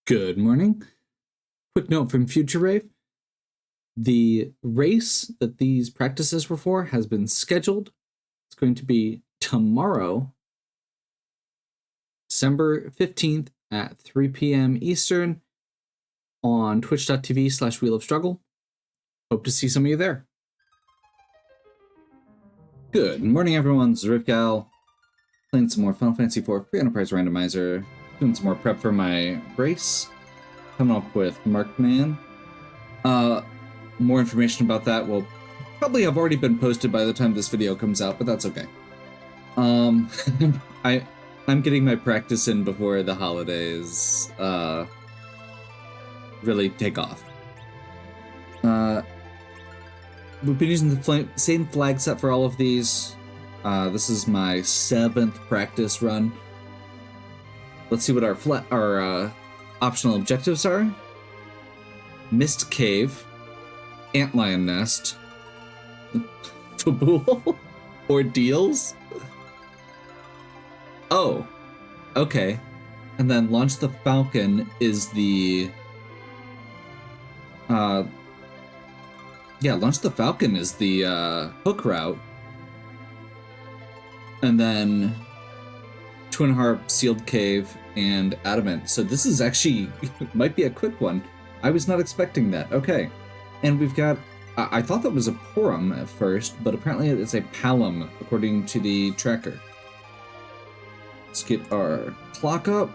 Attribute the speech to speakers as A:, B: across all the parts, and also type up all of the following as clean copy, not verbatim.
A: Good morning. Quick note from Future Rave. The race that these practices were for has been scheduled. It's going to be tomorrow, December 15th at 3 p.m. Eastern on twitch.tv/Wheel of Struggle. Hope to see some of you there. Good morning, everyone. This is Rivgal. Playing some more Final Fantasy IV Pre-Enterprise Randomizer. Doing some more prep for my race. Coming up with Markman. More information about that will probably have already been posted by the time this video comes out, but that's okay. I'm getting my practice in before the holidays really take off. We've been using the same flag set for all of these. This is my 7th practice run. Let's see what our optional objectives are. Mist Cave, Antlion Nest, Fabul, Ordeals. Oh, okay. And then Launch the Falcon is the... Launch the Falcon is the hook route. And then Twin Harp, Sealed Cave, and Adamant. So this is actually, might be a quick one. I was not expecting that. Okay. And we've got, I thought that was a Porum at first, but apparently it's a Palom, according to the tracker. Let's get our clock up.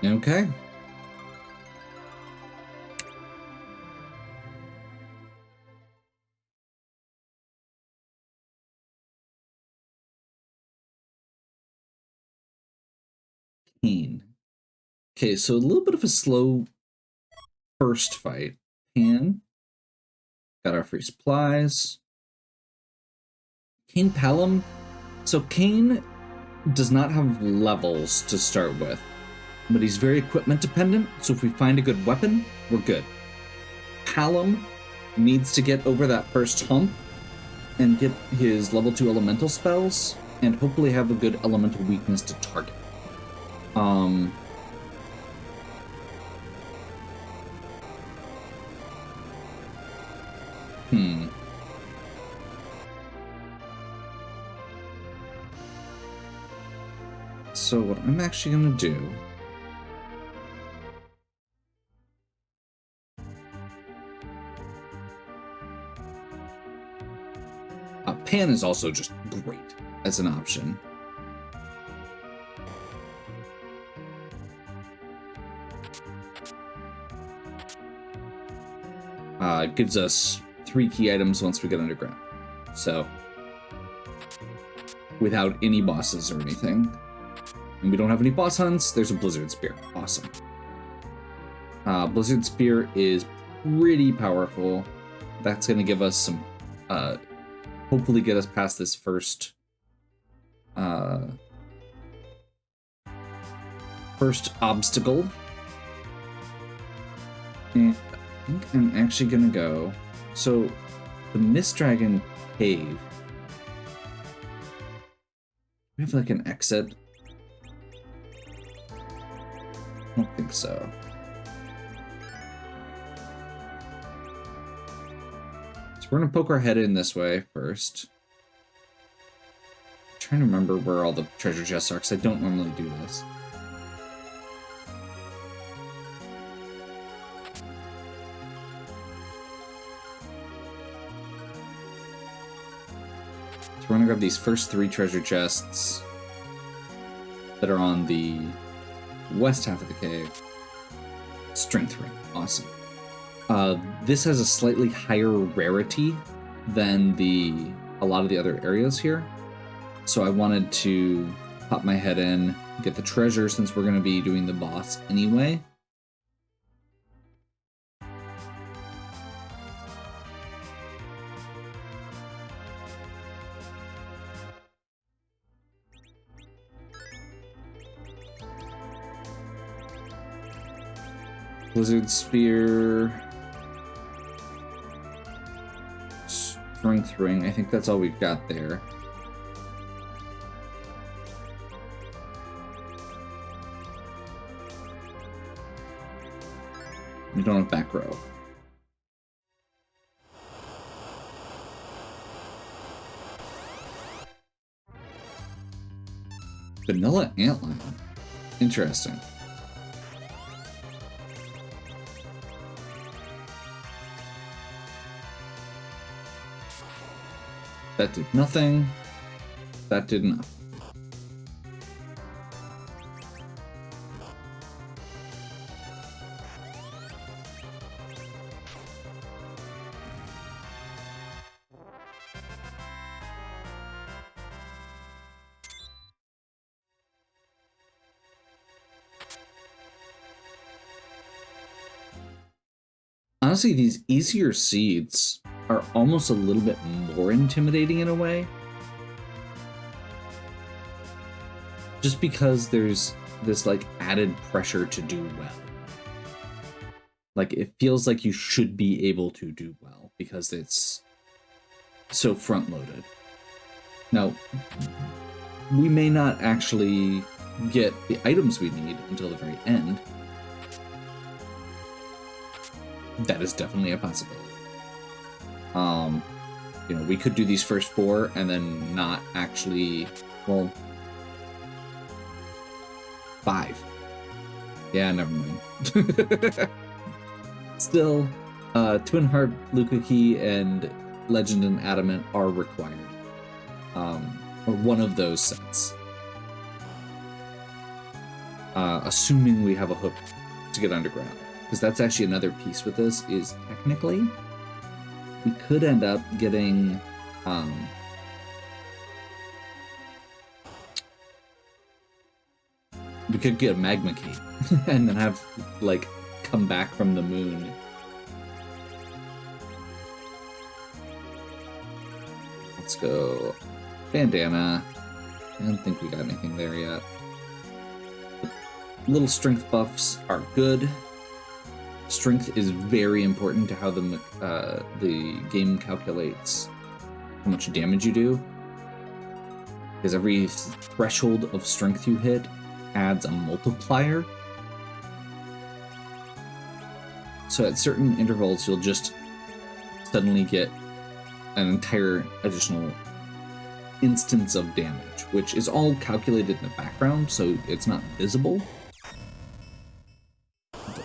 A: Okay. Kane. Okay, so a little bit of a slow first fight. Pan. Got our free supplies. Kane Palom. So Kane does not have levels to start with, but he's very equipment dependent, so if we find a good weapon, we're good. Palom needs to get over that first hump and get his level 2 elemental spells, and hopefully have a good elemental weakness to target. So what I'm actually gonna do Pan is also just great as an option. It gives us 3 key items once we get underground. So, without any bosses or anything. And we don't have any boss hunts, there's a Blizzard Spear. Awesome. Blizzard Spear is pretty powerful. That's going to give us some... hopefully get us past this first obstacle. And I think I'm actually gonna go. So the Mist Dragon Cave. We have like an exit. I don't think so. We're gonna poke our head in this way first. I'm trying to remember where all the treasure chests are, because I don't normally do this. So we're gonna grab these first 3 treasure chests that are on the west half of the cave. Strength ring, awesome. This has a slightly higher rarity than a lot of the other areas here. So I wanted to pop my head in, get the treasure since we're going to be doing the boss anyway. Blizzard Spear. Strength Ring. I think that's all we've got there. We don't have back row. Vanilla Antlion. Interesting. That did nothing. That did enough. Honestly, these easier seeds are almost a little bit more intimidating in a way. Just because there's this like added pressure to do well. Like it feels like you should be able to do well because it's so front loaded. Now, we may not actually get the items we need until the very end. That is definitely a possibility. You know, we could do these first 4 and then not actually, well, 5. Yeah, never mind. Still, Twin Heart, Luca Key, and Legend and Adamant are required. Or one of those sets. Assuming we have a hook to get underground. Because that's actually another piece with this, is technically, we could end up getting, we could get a magma key, and then have, like, come back from the moon. Let's go bandana. I don't think we got anything there yet. The little strength buffs are good. Strength is very important to how the game calculates how much damage you do. Because every threshold of strength you hit adds a multiplier. So at certain intervals, you'll just suddenly get an entire additional instance of damage, which is all calculated in the background, so it's not visible.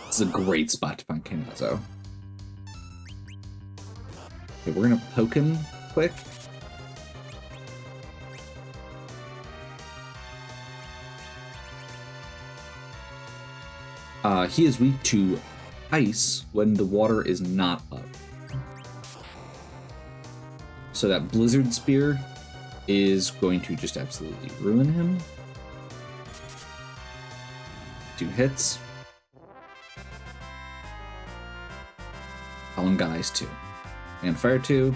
A: It's a great spot to find Kanazo. Okay, we're gonna poke him quick. He is weak to ice when the water is not up. So that Blizzard Spear is going to just absolutely ruin him. 2 hits. Column got ice 2. And fire 2.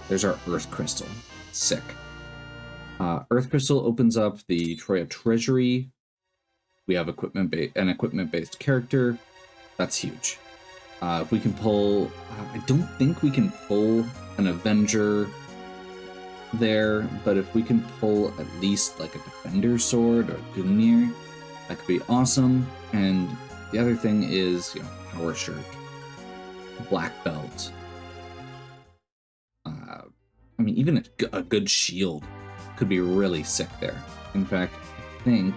A: There's our Earth Crystal. Sick. Earth Crystal opens up the Troya Treasury. We have an equipment-based character. That's huge. If we can pull... I don't think we can pull an Avenger there, but if we can pull at least like a Defender Sword or Gungnir, that could be awesome. And the other thing is, you know, Power Shirt, Black Belt. I mean, even a good shield could be really sick there. In fact, I think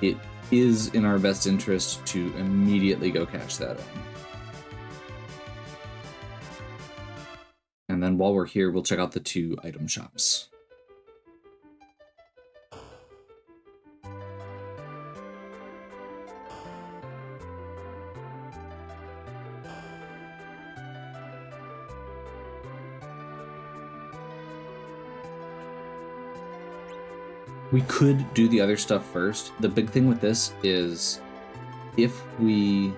A: it is in our best interest to immediately go cash that in. And then while we're here, we'll check out the 2 item shops. We could do the other stuff first. The big thing with this is if we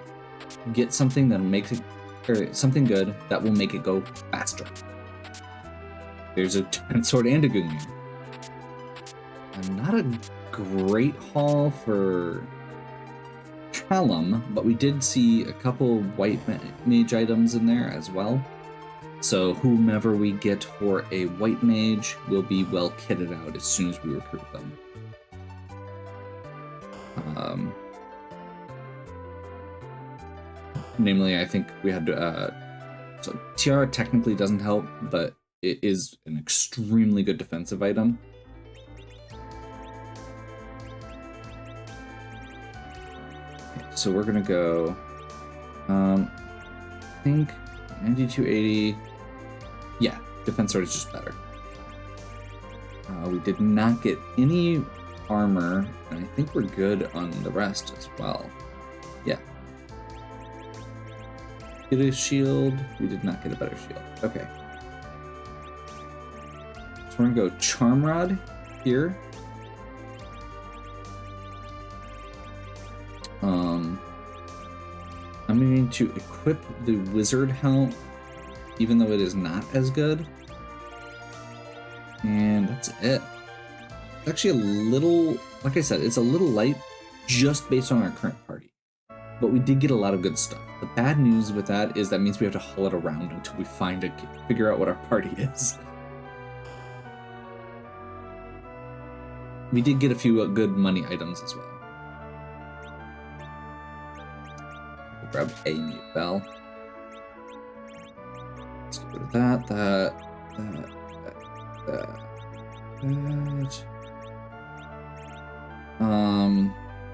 A: get something that makes it, or something good that will make it go faster. There's a Twin Sword and a Gungnir. not a great haul for Callum, but we did see a couple white mage items in there as well. So whomever we get for a white mage will be well kitted out as soon as we recruit them. Namely, I think we had to... so Tiara technically doesn't help, but it is an extremely good defensive item. Okay, so we're gonna go... I think 9280... Yeah, defense sword is just better. We did not get any armor, and I think we're good on the rest as well. Yeah. Get a shield. We did not get a better shield. Okay. So we're gonna go Charm Rod here. I'm going to equip the Wizard Helm, even though it is not as good. And that's it. It's actually a little, like I said, it's a little light just based on our current party. But we did get a lot of good stuff. The bad news with that is that means we have to haul it around until we figure out what our party is. We did get a few good money items as well. We'll grab a mute bell. Let's get rid of that.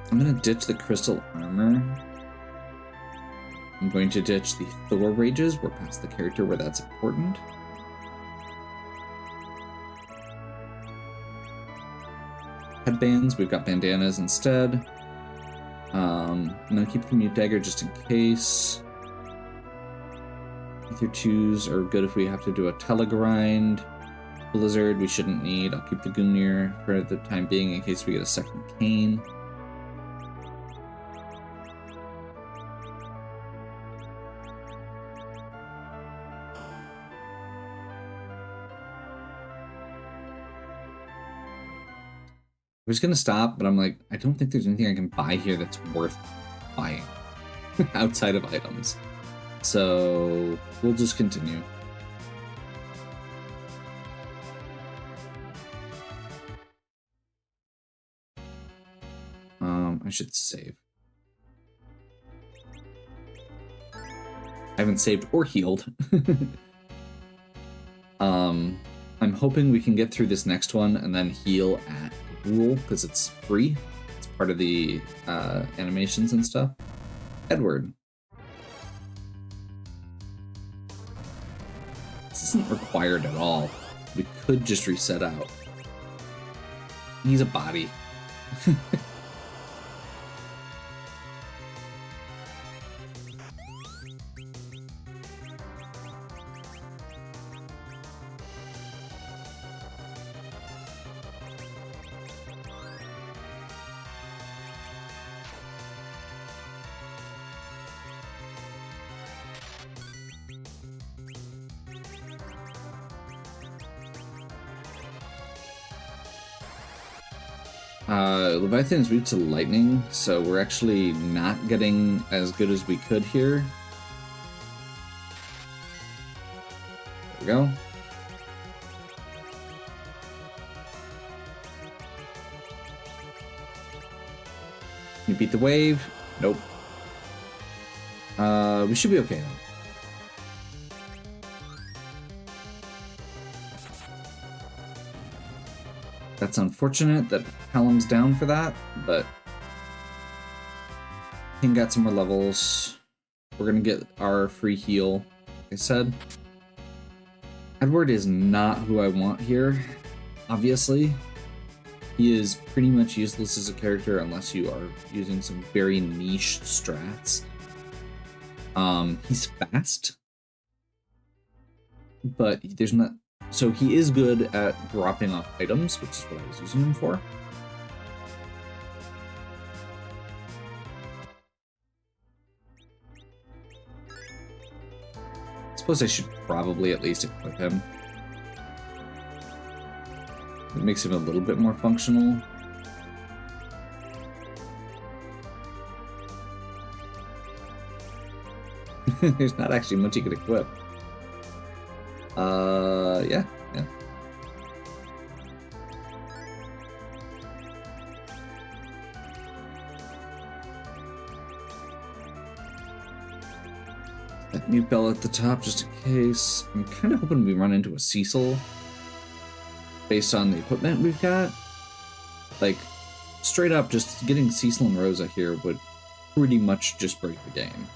A: I'm gonna ditch the crystal armor. I'm going to ditch the Thor rages. We're past the character where that's important. Headbands, we've got bandanas instead. I'm gonna keep the mute dagger just in case. Ether 2s are good if we have to do a telegrind. Blizzard we shouldn't need. I'll keep the Gungnir for the time being in case we get a second cane. I was gonna stop, but I'm like, I don't think there's anything I can buy here that's worth buying outside of items. So we'll just continue. I should save. I haven't saved or healed. I'm hoping we can get through this next one and then heal at Rule, because it's free. It's part of the animations and stuff. Edward. This isn't required at all. We could just reset out. He's a body. Leviathan is weak to lightning, so we're actually not getting as good as we could here. There we go. You beat the wave? Nope. We should be okay though. That's unfortunate that Callum's down for that, but he got some more levels. We're gonna get our free heal, like I said. Edward is not who I want here, obviously. He is pretty much useless as a character unless you are using some very niche strats. He's fast, but there's not... So he is good at dropping off items, which is what I was using him for. I suppose I should probably at least equip him. It makes him a little bit more functional. There's not actually much you could equip. Yeah. That new bell at the top, just in case. I'm kind of hoping we run into a Cecil based on the equipment we've got. Like, straight up, just getting Cecil and Rosa here would pretty much just break the game.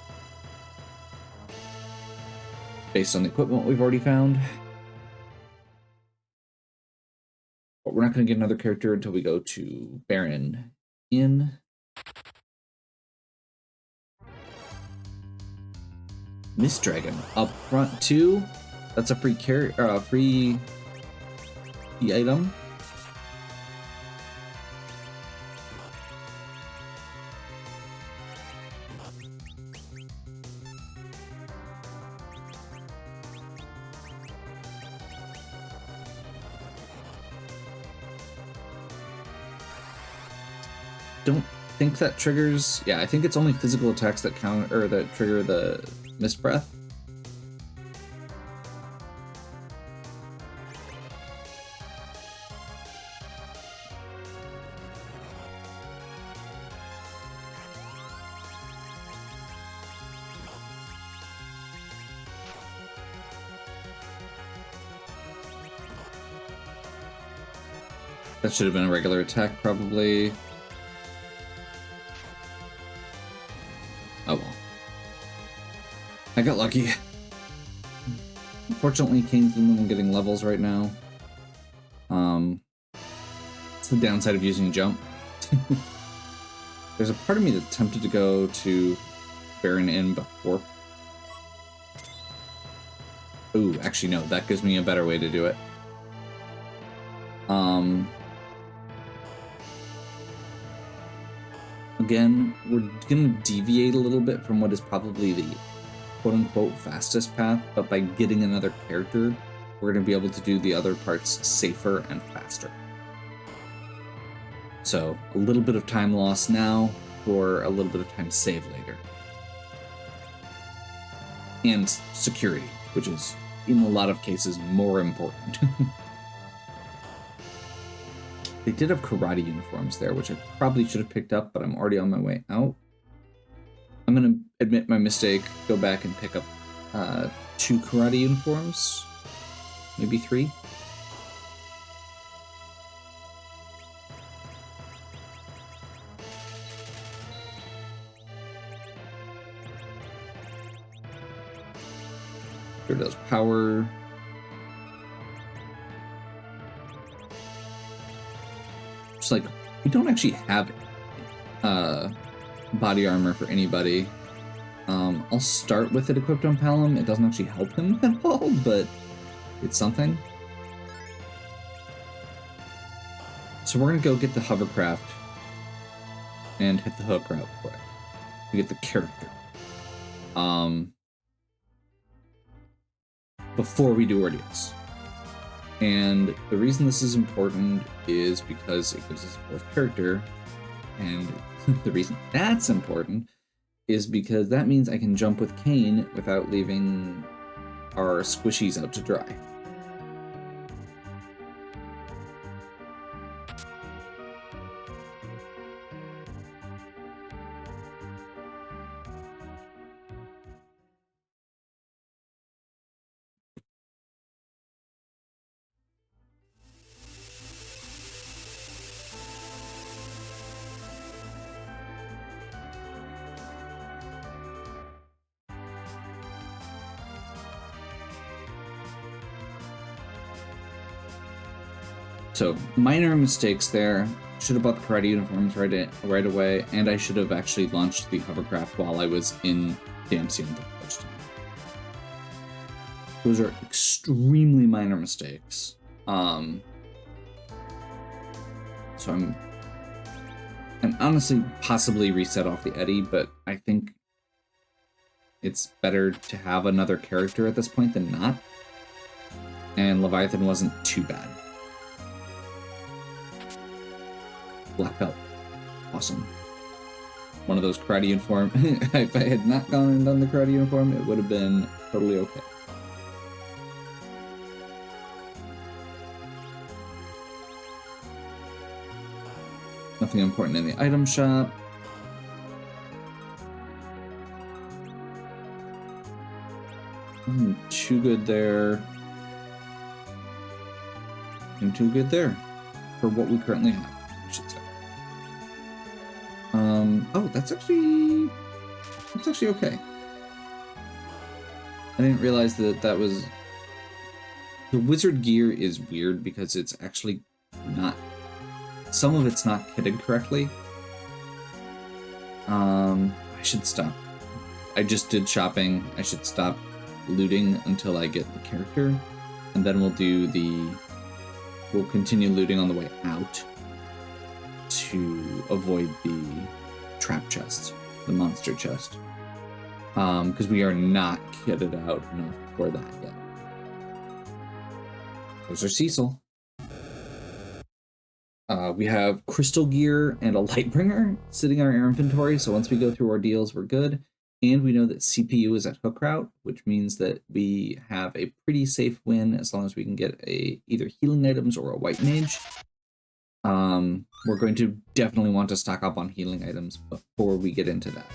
A: Based on the equipment we've already found. But we're not going to get another character until we go to Baron Inn. Mist Dragon up front too. That's a free free item. Don't think that triggers. Yeah, I think it's only physical attacks that count or that trigger the Mist Breath. That should have been a regular attack, probably. Oh well. I got lucky. Unfortunately, Kane's the one getting levels right now. It's the downside of using jump. There's a part of me that's tempted to go to Baron Inn before. Ooh, actually no, that gives me a better way to do it. Again, we're gonna deviate a little bit from what is probably the quote-unquote fastest path, but by getting another character, we're gonna be able to do the other parts safer and faster. So, a little bit of time loss now, for a little bit of time save later. And security, which is, in a lot of cases, more important. They did have karate uniforms there, which I probably should have picked up, but I'm already on my way out. I'm going to admit my mistake, go back and pick up 2 karate uniforms, maybe 3. Here does power. Just like, we don't actually have body armor for anybody. I'll start with it equipped on Palom. It doesn't actually help him at all, but it's something. So we're gonna go get the hovercraft and hit the hook real quick to get the character. Before we do ordeals. And the reason this is important is because it gives us a 4th character, and the reason that's important is because that means I can jump with Kane without leaving our squishies out to dry. So, minor mistakes there. Should have bought the karate uniforms right away, and I should have actually launched the hovercraft while I was in DMC the first time. Those are extremely minor mistakes. So I'm honestly possibly reset off the Eddie, but I think it's better to have another character at this point than not. And Leviathan wasn't too bad. Black belt. Awesome. One of those karate uniform. If I had not gone and done the karate uniform, it would have been totally okay. Nothing important in the item shop. Too good there. And too good there for what we currently have, I should say. Oh, that's actually okay. I didn't realize that was the wizard gear is weird because it's actually not. Some of it's not kitted correctly. I should stop. I just did shopping. I should stop looting until I get the character, and then we'll continue looting on the way out to avoid the trap chest, the monster chest, because we are not kitted out enough for that yet. There's our Cecil. We have crystal gear and a lightbringer sitting in our inventory, so once we go through our deals, we're good. And we know that CPU is at hook route, which means that we have a pretty safe win as long as we can get either healing items or a white mage. We're going to definitely want to stock up on healing items before we get into that.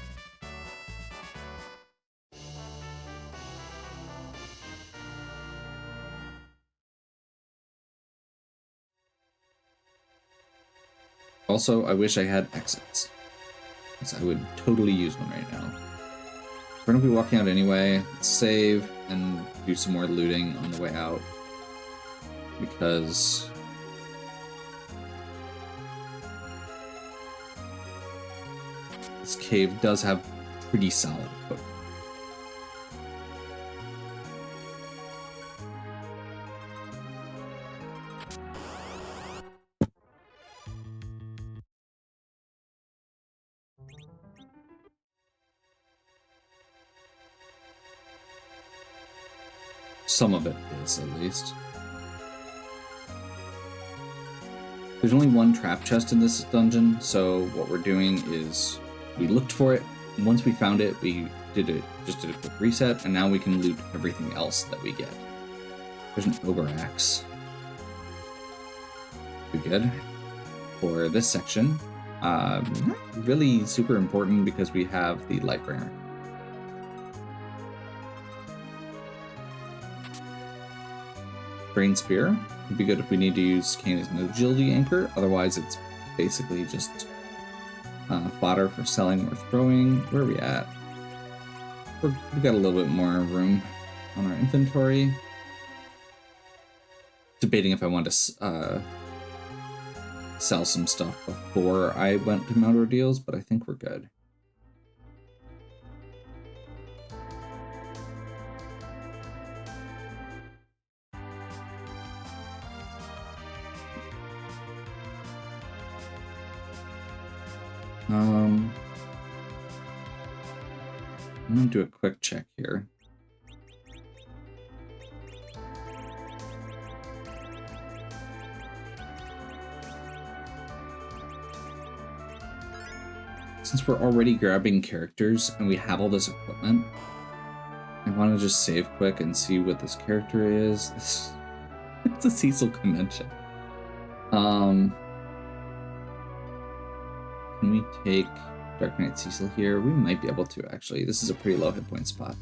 A: Also, I wish I had exits, because I would totally use one right now. We're going to be walking out anyway. Let's save and do some more looting on the way out, because this cave does have pretty solid equipment. Some of it is, at least. There's only one trap chest in this dungeon, so what we're doing is we looked for it, and once we found it, we just did a quick reset, and now we can loot everything else that we get. There's an ogre axe. Pretty good. For this section, not really super important because we have the Lightbringer. Brain Spear would be good if we need to use Cane as an agility anchor, otherwise it's basically just fodder for selling or throwing. Where are we at? We've got a little bit more room on our inventory. Debating if I want to sell some stuff before I went to Mount Ordeals, but I think we're good. I'm gonna do a quick check here. Since we're already grabbing characters and we have all this equipment, I want to just save quick and see what this character is. It's a Cecil convention. Can we take Dark Knight Cecil here? We might be able to, actually. This is a pretty low hit point spot.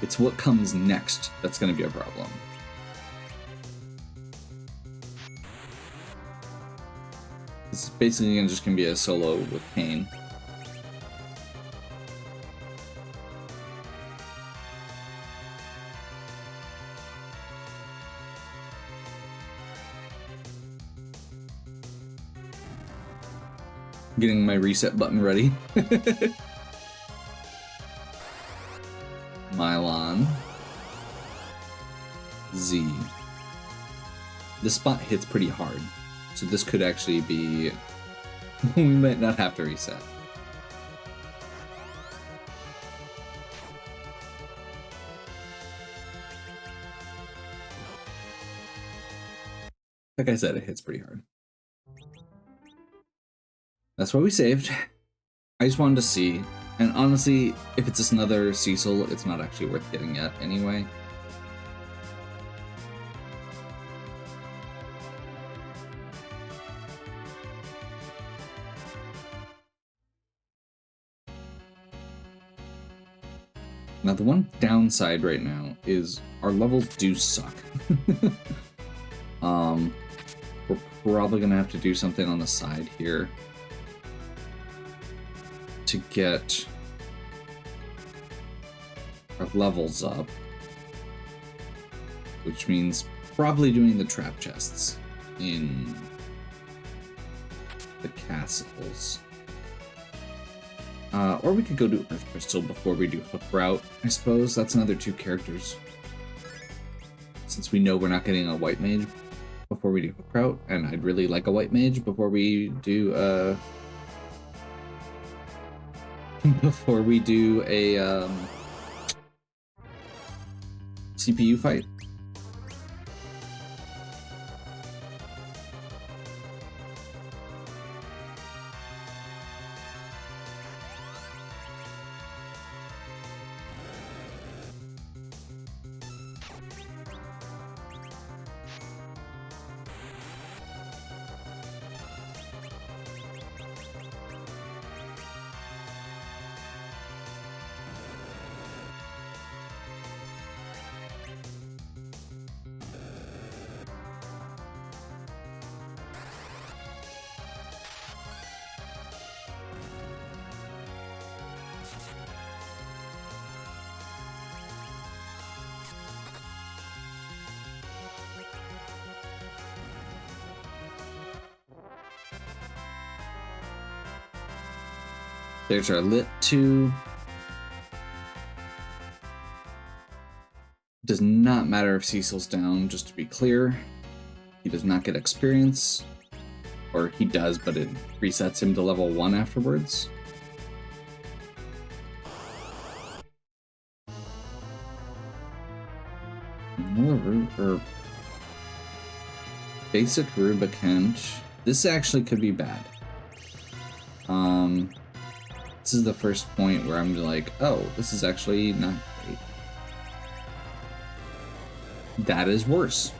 A: It's what comes next that's going to be a problem. This is basically just going to be a solo with Kane. Getting my reset button ready. Mylon. Z. This spot hits pretty hard, so this could actually be... we might not have to reset. Like I said, it hits pretty hard. That's why we saved. I just wanted to see. And honestly, if it's just another Cecil, it's not actually worth getting yet anyway. Now, the one downside right now is our levels do suck. We're probably gonna have to do something on the side here to get our levels up, which means probably doing the trap chests in the castles. Or we could go to Earth Crystal before we do Hook Route. I suppose that's another 2 characters. Since we know we're not getting a white mage before we do Hook Route, and I'd really like a white mage before we do a CPU fight. There's our lit 2. Does not matter if Cecil's down, just to be clear. He does not get experience. Or he does, but it resets him to level 1 afterwards. Basic Rubicant. This actually could be bad. This is the first point where I'm like, oh, this is actually not great. That is worse.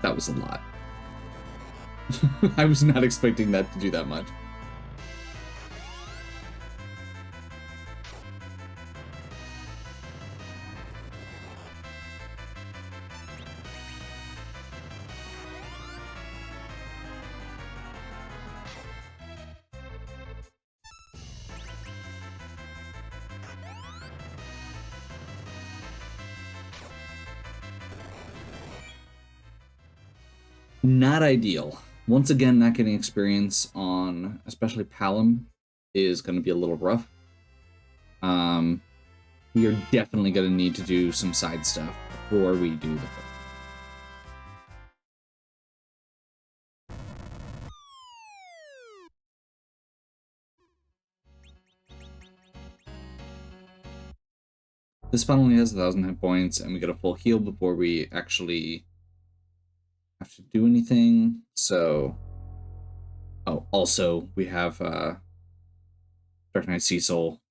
A: That was a lot. I was not expecting that to do that much. Not ideal. Once again, not getting experience on especially Palom is going to be a little rough. We are definitely going to need to do some side stuff before we do the hook. This spell only has 1,000 hit points, and we get a full heal before we actually have to do anything. So, oh, also we have Dark Knight Cecil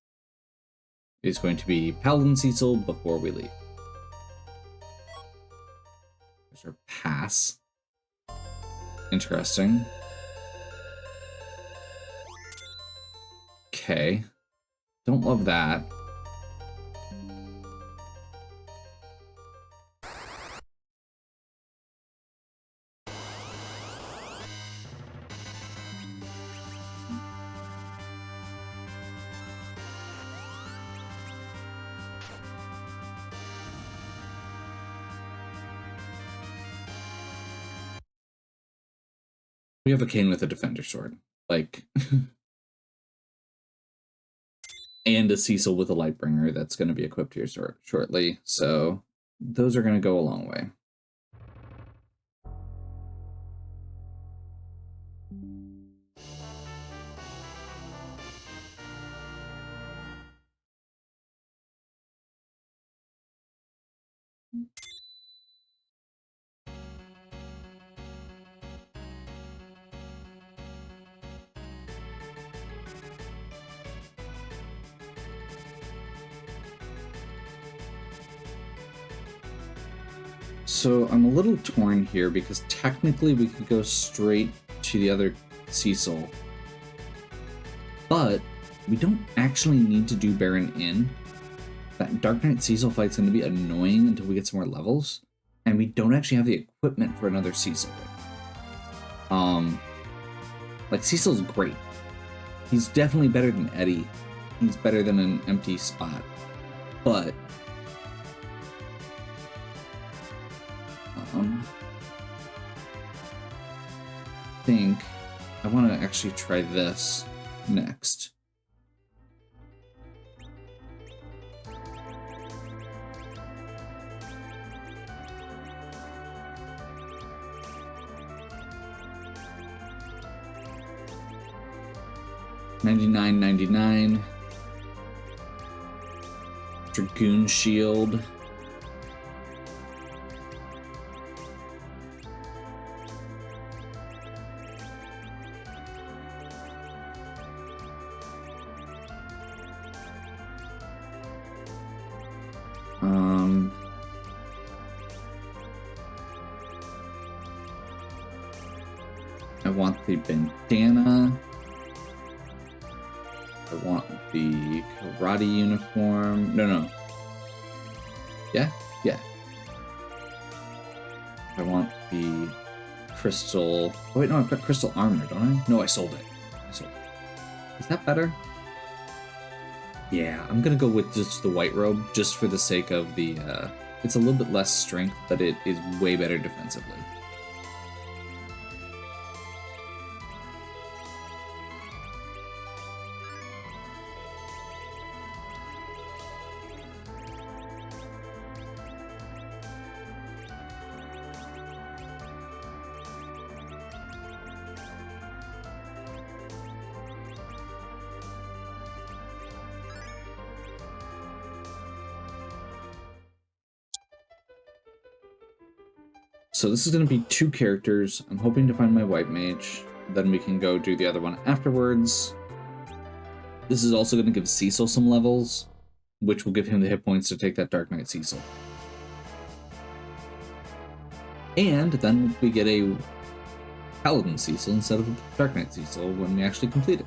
A: is going to be Paladin Cecil before we leave. There's our pass. Interesting. Okay. Don't love that. We have a cane with a defender sword. Like, and a Cecil with a Lightbringer that's going to be equipped here shortly. So those are going to go a long way. So I'm a little torn here because technically we could go straight to the other Cecil, but we don't actually need to do Baron in. That Dark Knight Cecil fight's going to be annoying until we get some more levels, and we don't actually have the equipment for another Cecil. Like Cecil's great. He's definitely better than Eddie. He's better than an empty spot, but I think I want to actually try this next. $99.99. Dragoon Shield. I want the bandana. I want the karate uniform. No. Yeah. I want the crystal. Oh, wait, no, I've got crystal armor, don't I? No, I sold it. Is that better? Yeah, I'm gonna go with just the white robe, just for the sake of the. It's a little bit less strength, but it is way better defensively. So this is going to be 2 characters. I'm hoping to find my white mage. Then we can go do the other one afterwards. This is also going to give Cecil some levels, which will give him the hit points to take that Dark Knight Cecil. And then we get a Paladin Cecil instead of a Dark Knight Cecil when we actually complete it.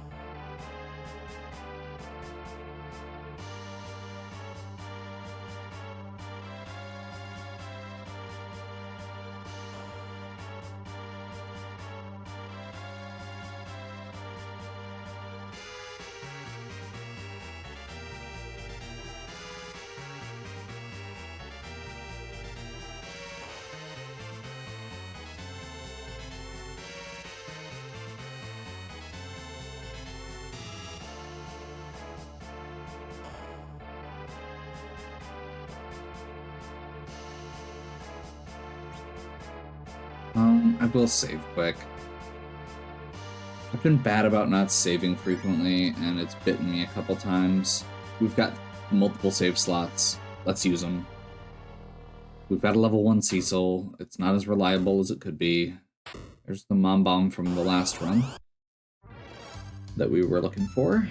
A: I will save quick. I've been bad about not saving frequently, and it's bitten me a couple times. We've got multiple save slots. Let's use them. We've got a level 1 Cecil. It's not as reliable as it could be. There's the Mom Bomb from the last run that we were looking for.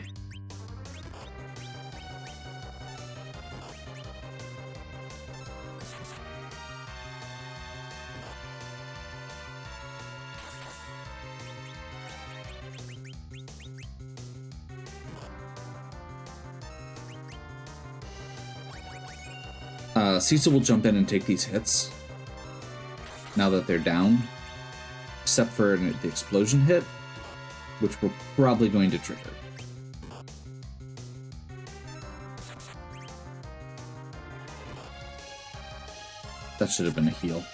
A: Cecil will jump in and take these hits now that they're down, except for the explosion hit, which we're probably going to trigger. That should have been a heal.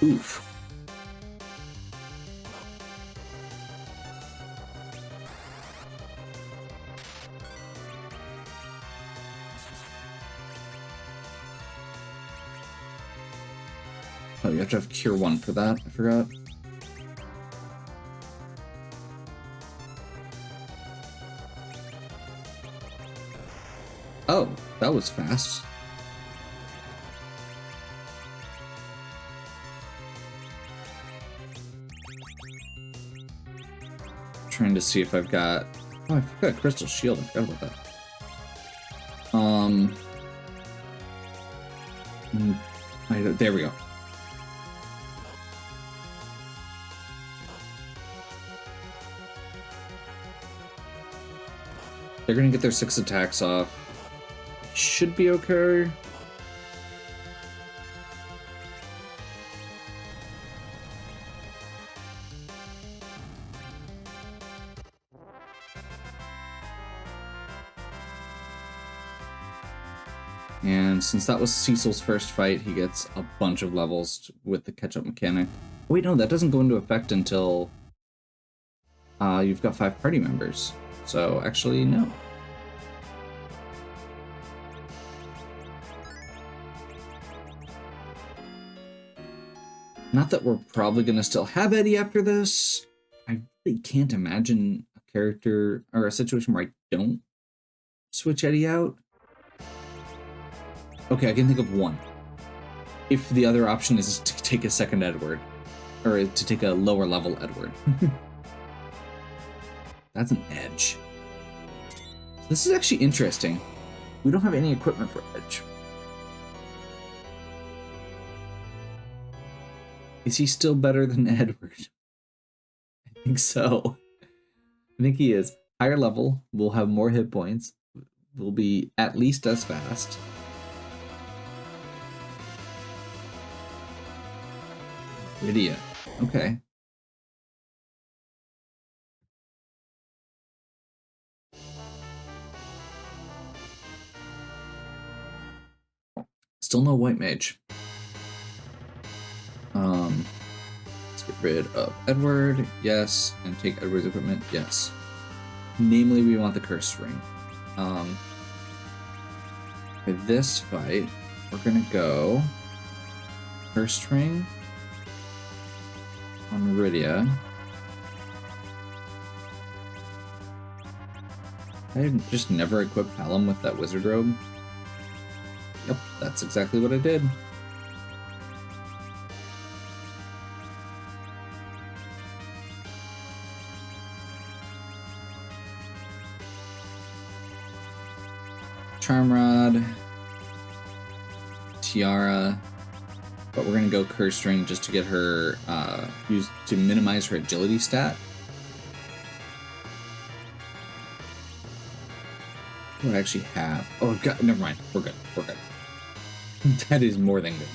A: Oof. Oh, you have to have Cure 1 for that. I forgot. Oh, that was fast. Trying to see if I've got... Oh, I forgot Crystal Shield. I forgot about that. There we go. They're gonna get their 6 attacks off. Should be okay. And since that was Cecil's first fight, he gets a bunch of levels with the catch-up mechanic. Wait, no, that doesn't go into effect until you've got 5 party members. So actually, no. Not that we're probably going to still have Eddie after this. I really can't imagine a character or a situation where I don't switch Eddie out. Okay, I can think of one. If the other option is to take a second Edward, or to take a lower level Edward. That's an Edge. This is actually interesting. We don't have any equipment for Edge. Is he still better than Edward? I think so. I think he is. Higher level, we'll have more hit points. We'll be at least as fast. Lydia. Okay. Still no white mage. Let's get rid of Edward. Yes. And take Edward's equipment. Yes. Namely, we want the curse ring. For this fight, we're gonna go first ring on Rydia. I just never equipped Palom with that wizard robe. Yep, that's exactly what I did. Charmrod, Tiara, but we're gonna go Curse Ring just to get her used to minimize her agility stat. What do I actually have? Oh, I've got. Never mind. We're good. We're good. That is more than good.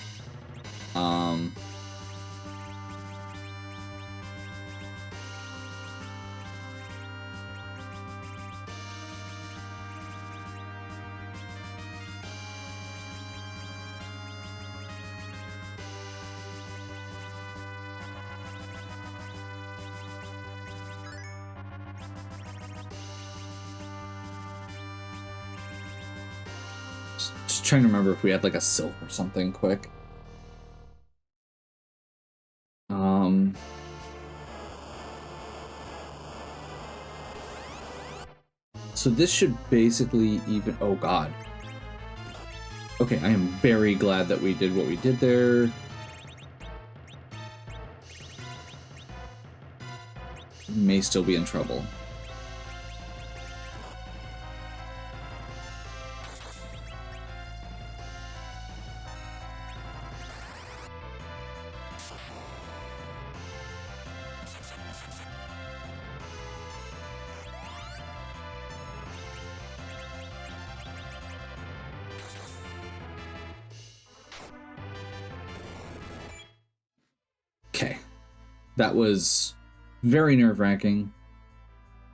A: Just trying to remember if we had like a sylph or something quick. So this should basically even... Oh god. Okay, I am very glad that we did what we did there. We may still be in trouble. Okay, that was very nerve-wracking.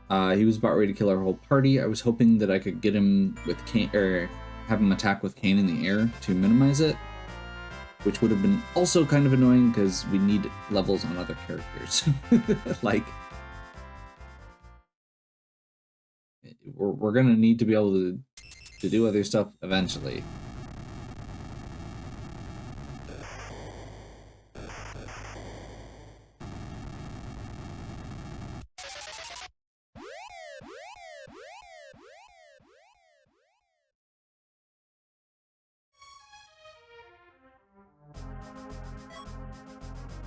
A: He was about ready to kill our whole party. I was hoping that I could get him with Cane, or have him attack with Cane in the air to minimize it. which would have been also kind of annoying because we need levels on other characters. Like, we're gonna need to be able to do other stuff eventually.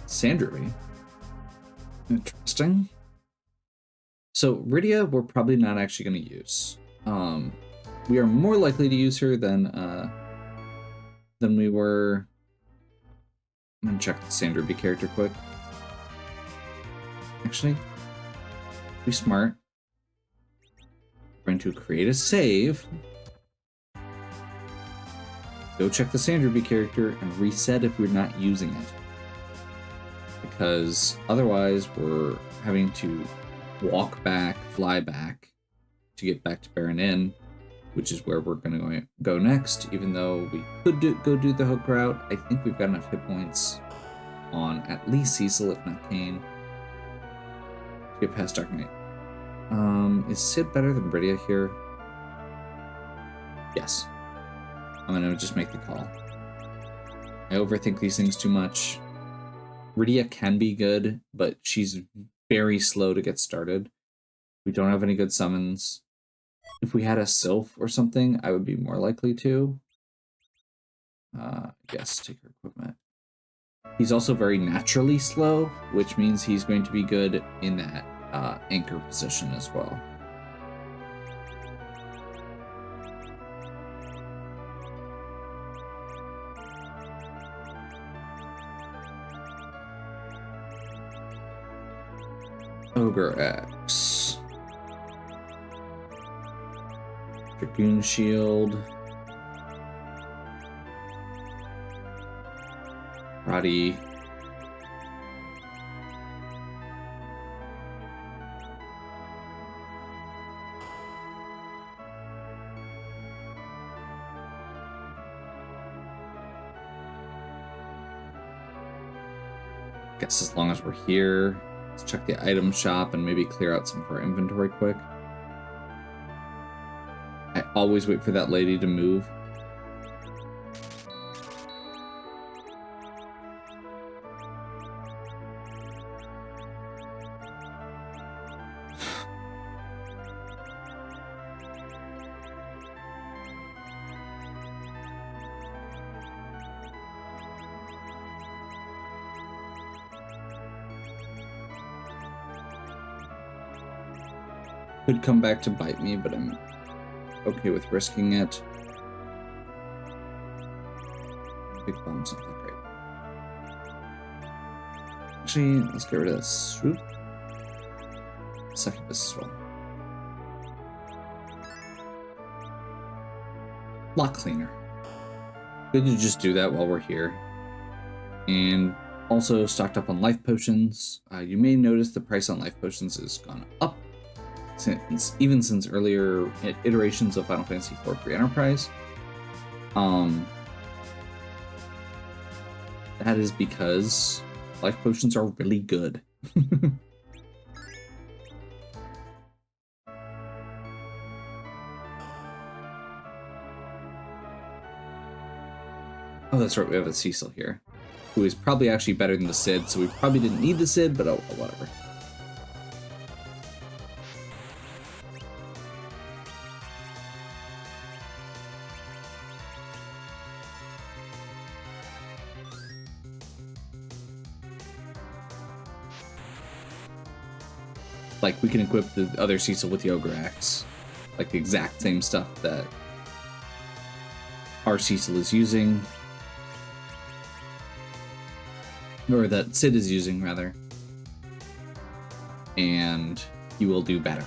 A: Sandry. Interesting. So Rydia, we're probably not actually going to use. We are more likely to use her than we were. I'm gonna check the Sandry character quick. Actually, be smart. We're going to create a save. Go check the Sandry character and reset if we're not using it. Because otherwise we're having to walk back, fly back to get back to Baron Inn, which is where we're going to go next. Even though we could go do the hook route, I think we've got enough hit points on at least Cecil, if not Kane, to get past Dark Knight. Is Sid better than Rydia here? Yes. I'm going to just make the call. I overthink these things too much. Rydia can be good, but she's very slow to get started. We don't have any good summons. If we had a Sylph or something, I would be more likely to. Yes, take her equipment. He's also very naturally slow, which means he's going to be good in that anchor position as well. Ogre X. Dragoon Shield. Roddy. Guess as long as we're here. Let's check the item shop and maybe clear out some of our inventory quick. I always wait for that lady to move. Could come back to bite me, but I'm okay with risking it. Big bomb's not that great. Actually, let's get rid of this. Swoop. Succubus as well. Lock cleaner. Good to just do that while we're here. And also stocked up on life potions. You may notice the price on life potions has gone up. Even since earlier iterations of Final Fantasy IV Pre-Enterprise. That is because life potions are really good. Oh, that's right, we have a Cecil here, who is probably actually better than the Cid, so we probably didn't need the Cid, but oh, whatever. Like, we can equip the other Cecil with the Ogre Axe. Like, the exact same stuff that our Cecil is using. Or that Cid is using, rather. And he will do better.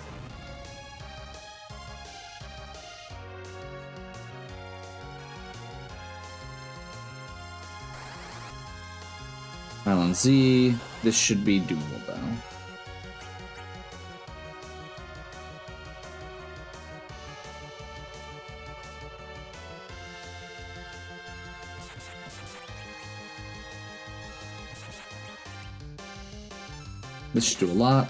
A: Island Z. This should be doable, though. This should do a lot.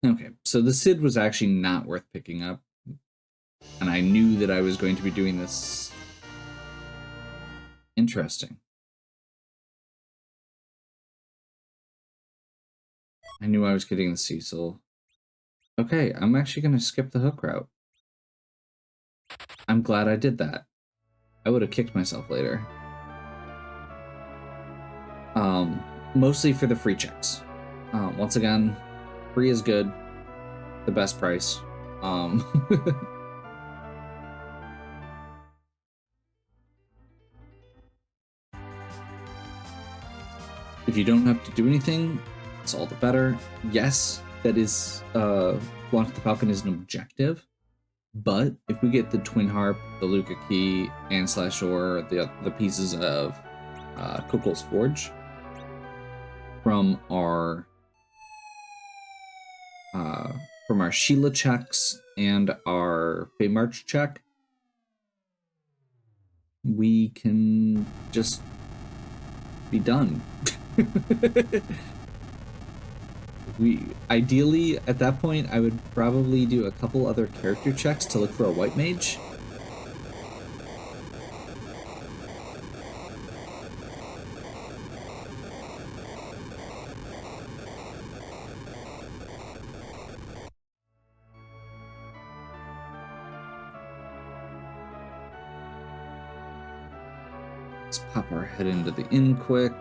A: Okay, so the Sid was actually not worth picking up. And I knew that I was going to be doing this. Interesting. I knew I was getting the Cecil. Okay, I'm actually going to skip the hook route. I'm glad I did that. I would have kicked myself later. Mostly for the free checks. Once again, free is good. The best price. If you don't have to do anything, it's all the better. Yes, that is Launch the Falcon is an objective, but if we get the Twin Harp, the Luca Key, and /or the pieces of Kukul's Forge from our Sheila checks and our Feymarch check, we can just be done. Ideally at that point I would probably do a couple other character checks to look for a white mage. Let's pop our head into the inn quick.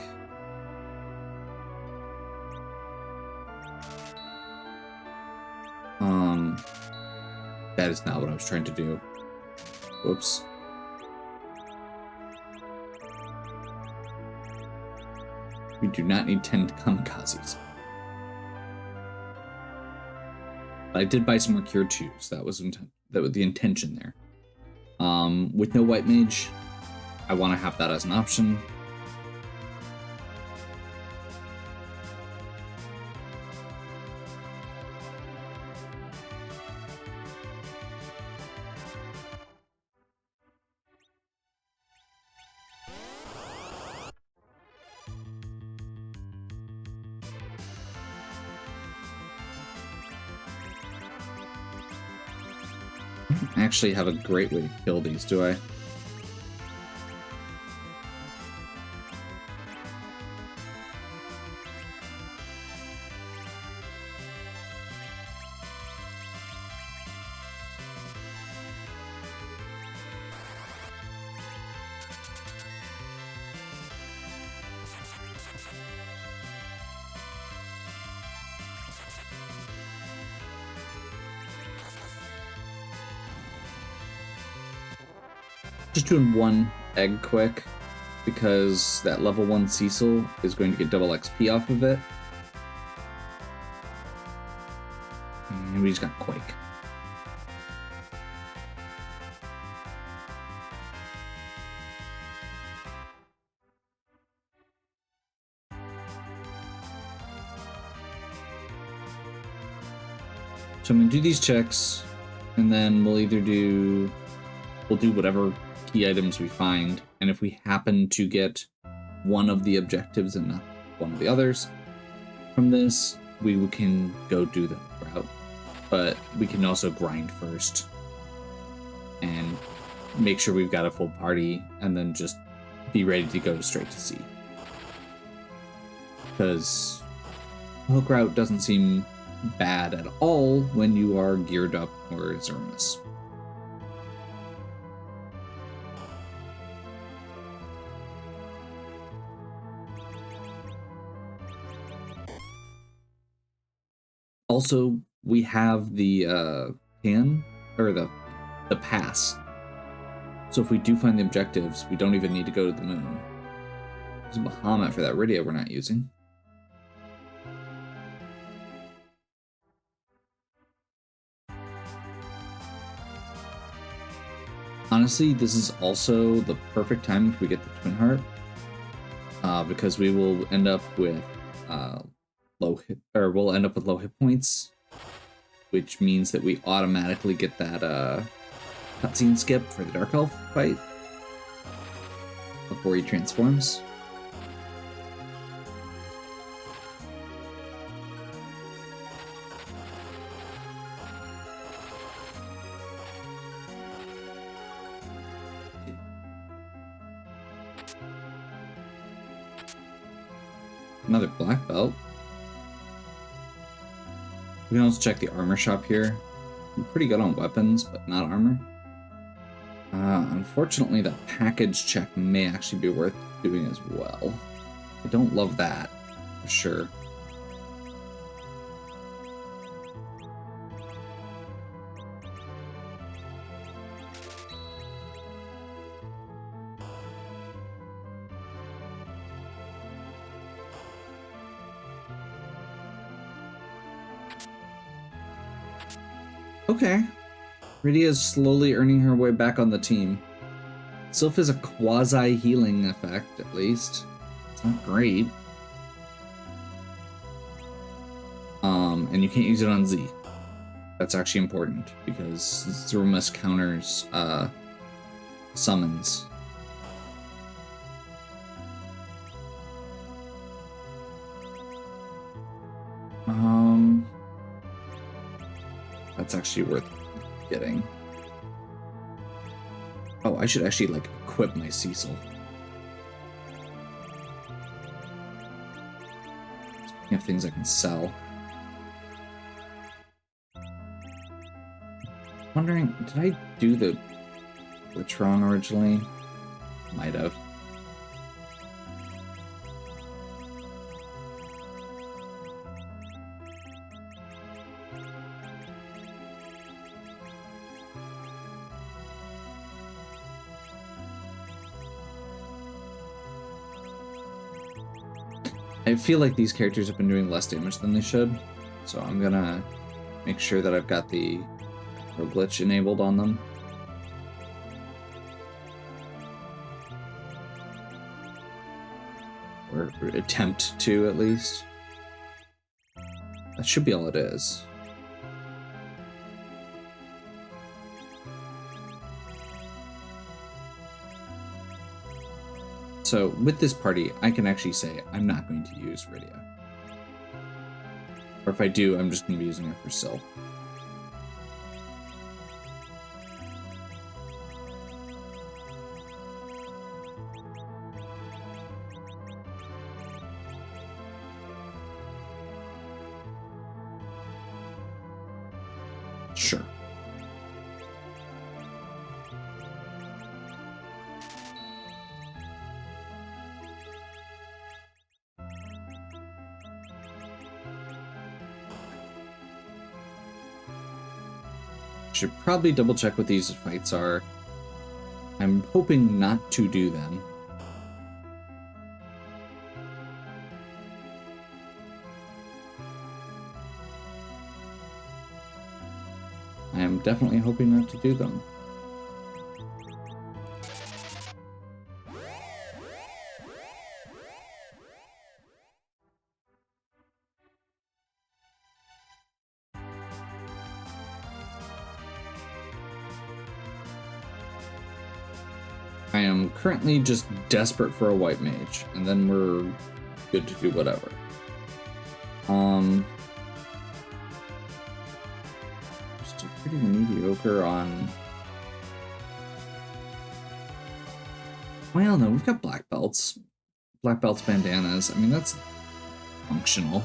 A: That is not what I was trying to do. Whoops. We do not need 10 kamikazes. I did buy some more Cure 2s. That was the intention there. With no white mage, I want to have that as an option. I actually have a great way to kill these, do I? Just doing one egg quick, because that level 1 Cecil is going to get double XP off of it. And we just got Quake. So I'm going to do these checks, and then we'll do whatever key items we find, and if we happen to get one of the objectives and not one of the others from this, we can go do the route. But we can also grind first and make sure we've got a full party, and then just be ready to go straight to sea. Because hook route doesn't seem bad at all when you are geared up for Zermus. Also, we have the the pass. So if we do find the objectives, we don't even need to go to the moon. There's a Bahamut for that Rydia we're not using. Honestly, this is also the perfect time if we get the Twin Heart because we will end up with low hit points, which means that we automatically get that cutscene skip for the Dark Elf fight before he transforms. Another black belt. We can also check the armor shop here. I'm pretty good on weapons, but not armor. Unfortunately, that package check may actually be worth doing as well. I don't love that, for sure. Okay. Rydia is slowly earning her way back on the team. Sylph is a quasi-healing effect, at least. It's not great. And you can't use it on Z. That's actually important, because Zermas counters summons. That's actually worth getting. Oh, I should actually, like, equip my Cecil. Speaking of things I can sell. Wondering, did I do the Glitchron originally? Might have. I feel like these characters have been doing less damage than they should, so I'm gonna make sure that I've got the glitch enabled on them. Or attempt to, at least. That should be all it is. So with this party, I can actually say I'm not going to use Rydia. Or if I do, I'm just going to be using her for Syl. Sure. Should probably double check what these fights are. I'm hoping not to do them. I am definitely hoping not to do them. I am currently just desperate for a white mage, and then we're good to do whatever. Just pretty mediocre on... Well, no, we've got black belts. Black belts, bandanas. I mean, that's functional.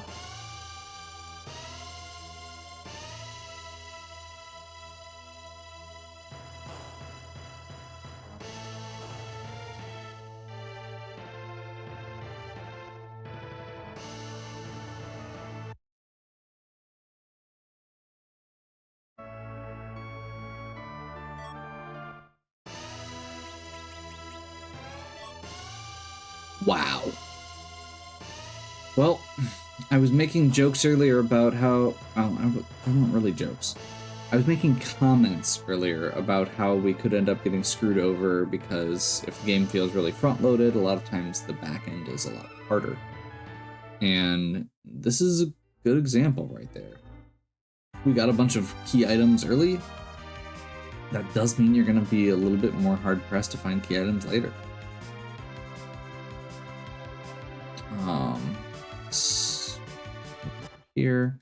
A: Wow. Well, I was making jokes earlier about how... Oh, they weren't really jokes. I was making comments earlier about how we could end up getting screwed over because if the game feels really front-loaded, a lot of times the back end is a lot harder. And this is a good example right there. We got a bunch of key items early. That does mean you're going to be a little bit more hard-pressed to find key items later. Here.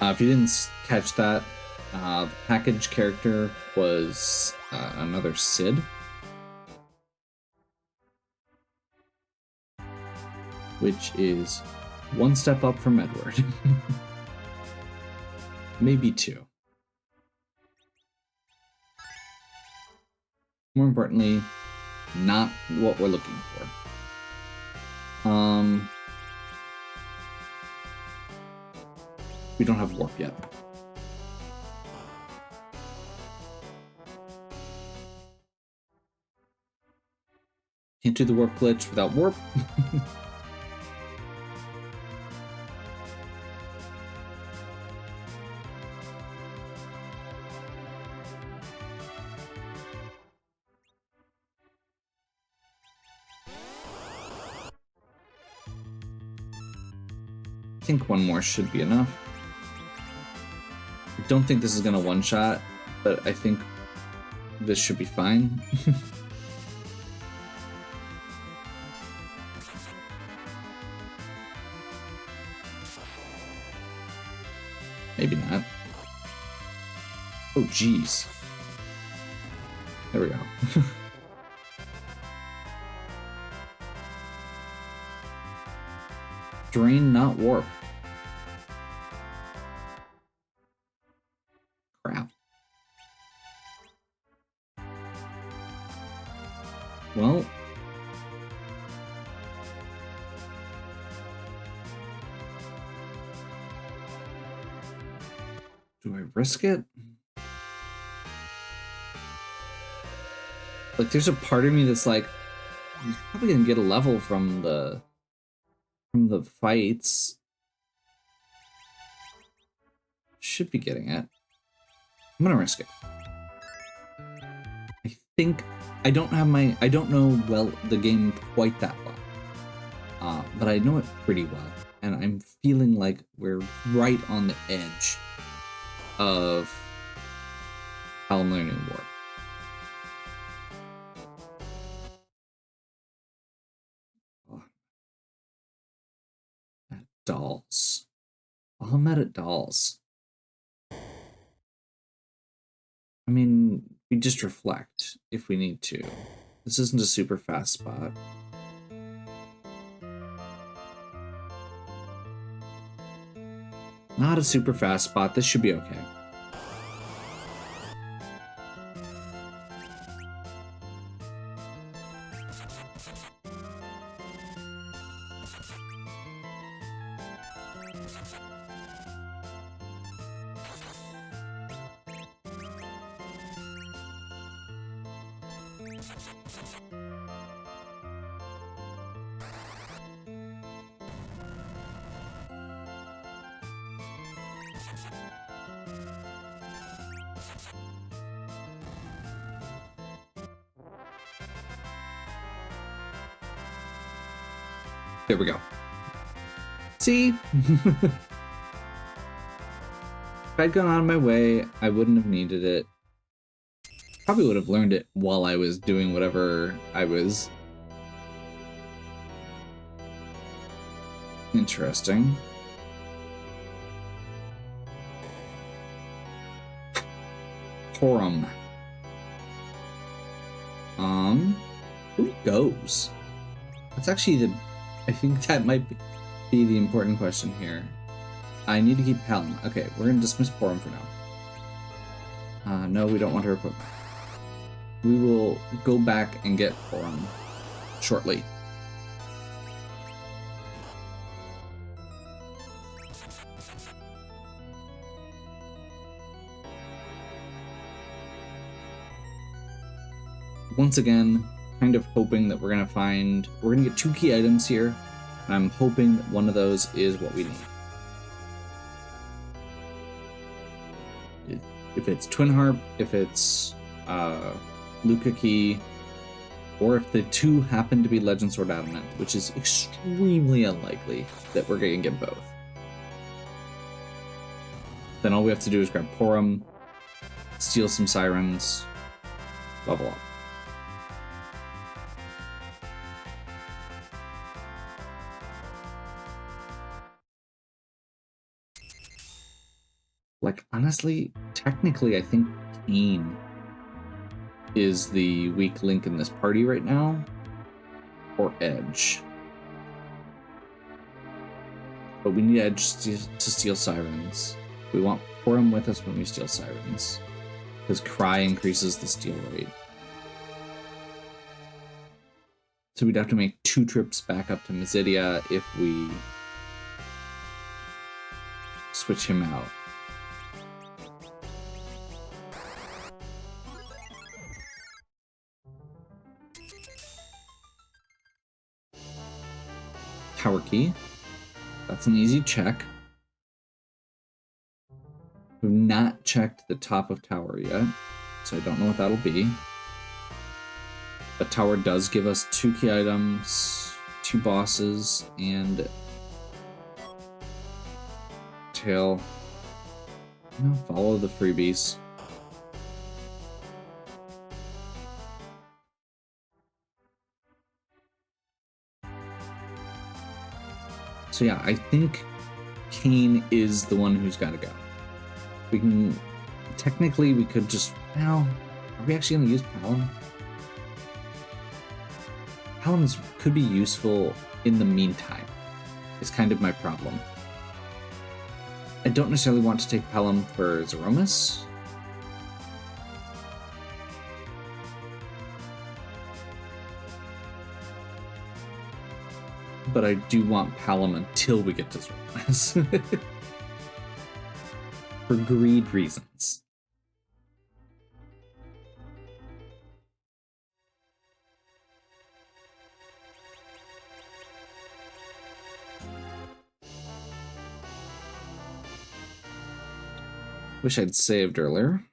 A: If you didn't catch that, the package character was another Sid. Which is one step up from Edward. Maybe two. More importantly, not what we're looking for. We don't have warp yet. Can't do the warp glitch without warp. I think one more should be enough. I don't think this is gonna one-shot, but I think this should be fine. Maybe not. Oh, jeez. There we go. Drain, not warp. Crap. Well. Do I risk it? Like, there's a part of me that's like, he's probably gonna get a level from the fights. Should be getting it. I'm gonna risk it. I think I don't know well the game quite that well, but I know it pretty well, and I'm feeling like we're right on the edge of how I'm learning warp. Dolls. All I'm at dolls. I mean, we just reflect if we need to. This isn't a super fast spot. Not a super fast spot. This should be okay. There we go. See? If I'd gone out of my way, I wouldn't have needed it. Probably would have learned it while I was doing whatever I was. Interesting. Forum. Ooh. use? That's actually I think that might be the important question here. I need to keep Palom. Okay, we're going to dismiss Porum for now. No, we don't want her equipment. We will go back and get Porum shortly. Once again, kind of hoping that we're gonna get 2 key items here, and I'm hoping that one of those is what we need. If it's Twin Harp, if it's Luca Key, or if the 2 happen to be Legend Sword Adamant, which is extremely unlikely that we're gonna get both. Then all we have to do is grab Porum, steal some Sirens, level up. Like, honestly, technically, I think Kane is the weak link in this party right now, or Edge. But we need Edge to steal Sirens. We want Porum with us when we steal Sirens, because Cry increases the steal rate. So we'd have to make 2 trips back up to Mazidia if we switch him out. Tower Key. That's an easy check. We've not checked the top of Tower yet, so I don't know what that'll be. But Tower does give us 2 key items, 2 bosses, and Tail. No, follow the freebies. So yeah, I think Kane is the one who's got to go. We can... Technically, we could just... Well, are we actually going to use Palom? Palom could be useful in the meantime. It's kind of my problem. I don't necessarily want to take Palom for Zeromus. But I do want Palom until we get to Zeromus. For greed reasons. Wish I'd saved earlier.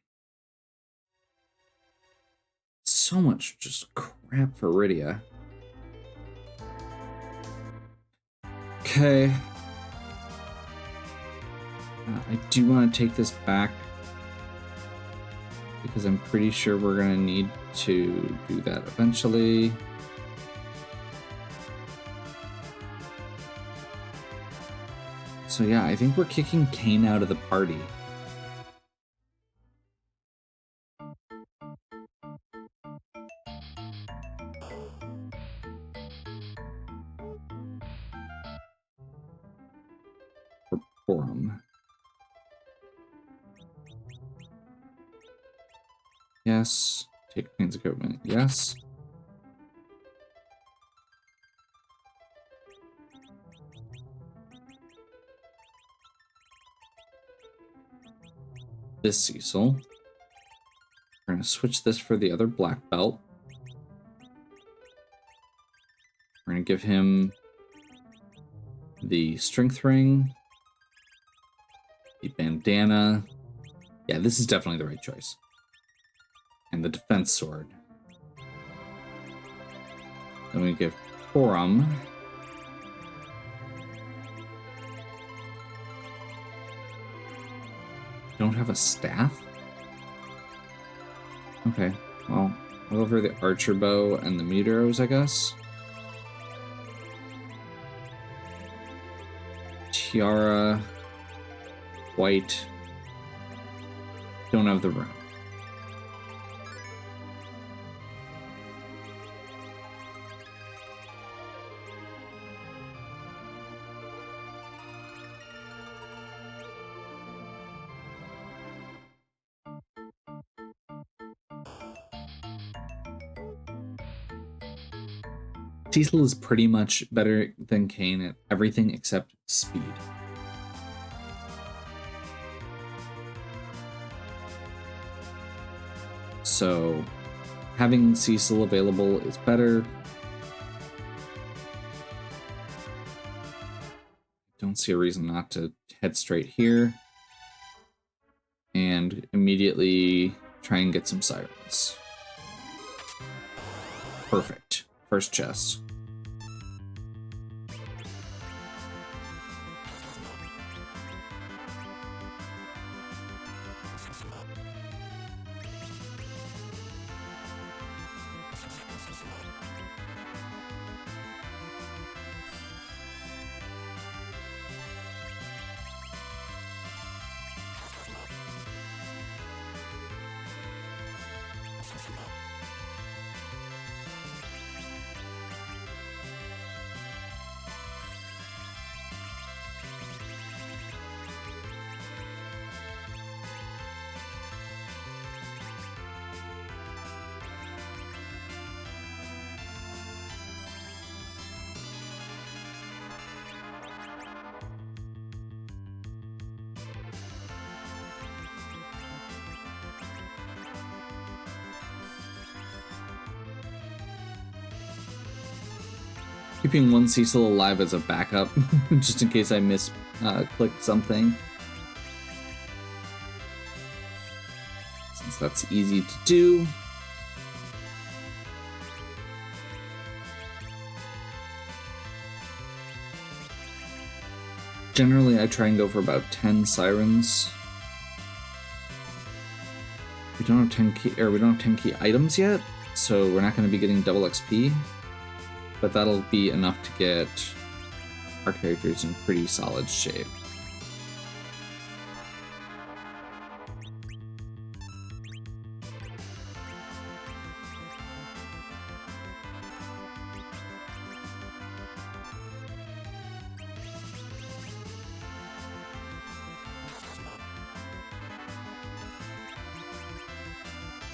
A: So much just crap for Rydia. Okay. I do want to take this back because I'm pretty sure we're going to need to do that eventually. So yeah, I think we're kicking Kane out of the party. For Porum. Yes. Take Kane's equipment. Yes. This Cecil. We're going to switch this for the other black belt. We're going to give him the strength ring, the bandana. Yeah, this is definitely the right choice. And the defense sword. Then we give Porum don't have a staff? Okay, well, I'll go for the archer bow and the meat arrows, I guess. Tiara, white. Don't have the rune. Cecil is pretty much better than Kane at everything except speed. So having Cecil available is better. Don't see a reason not to head straight here. And immediately try and get some sirens. Perfect. First chest. Keeping one Cecil alive as a backup, just in case I clicked something. Since that's easy to do. Generally, I try and go for about 10 sirens. We don't have 10 key items yet, so we're not going to be getting double XP. But that'll be enough to get our characters in pretty solid shape.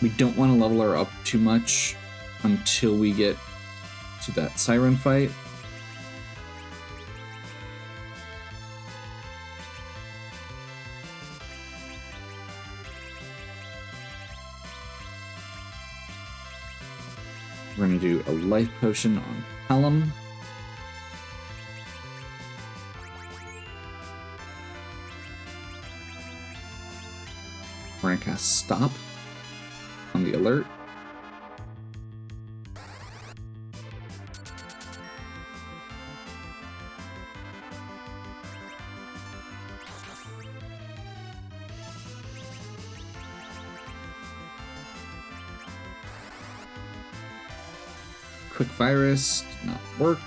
A: We don't want to level her up too much until we get to that siren fight. We're going to do a life potion on Callum. We're going to cast Stop on the alert. Quick virus did not work.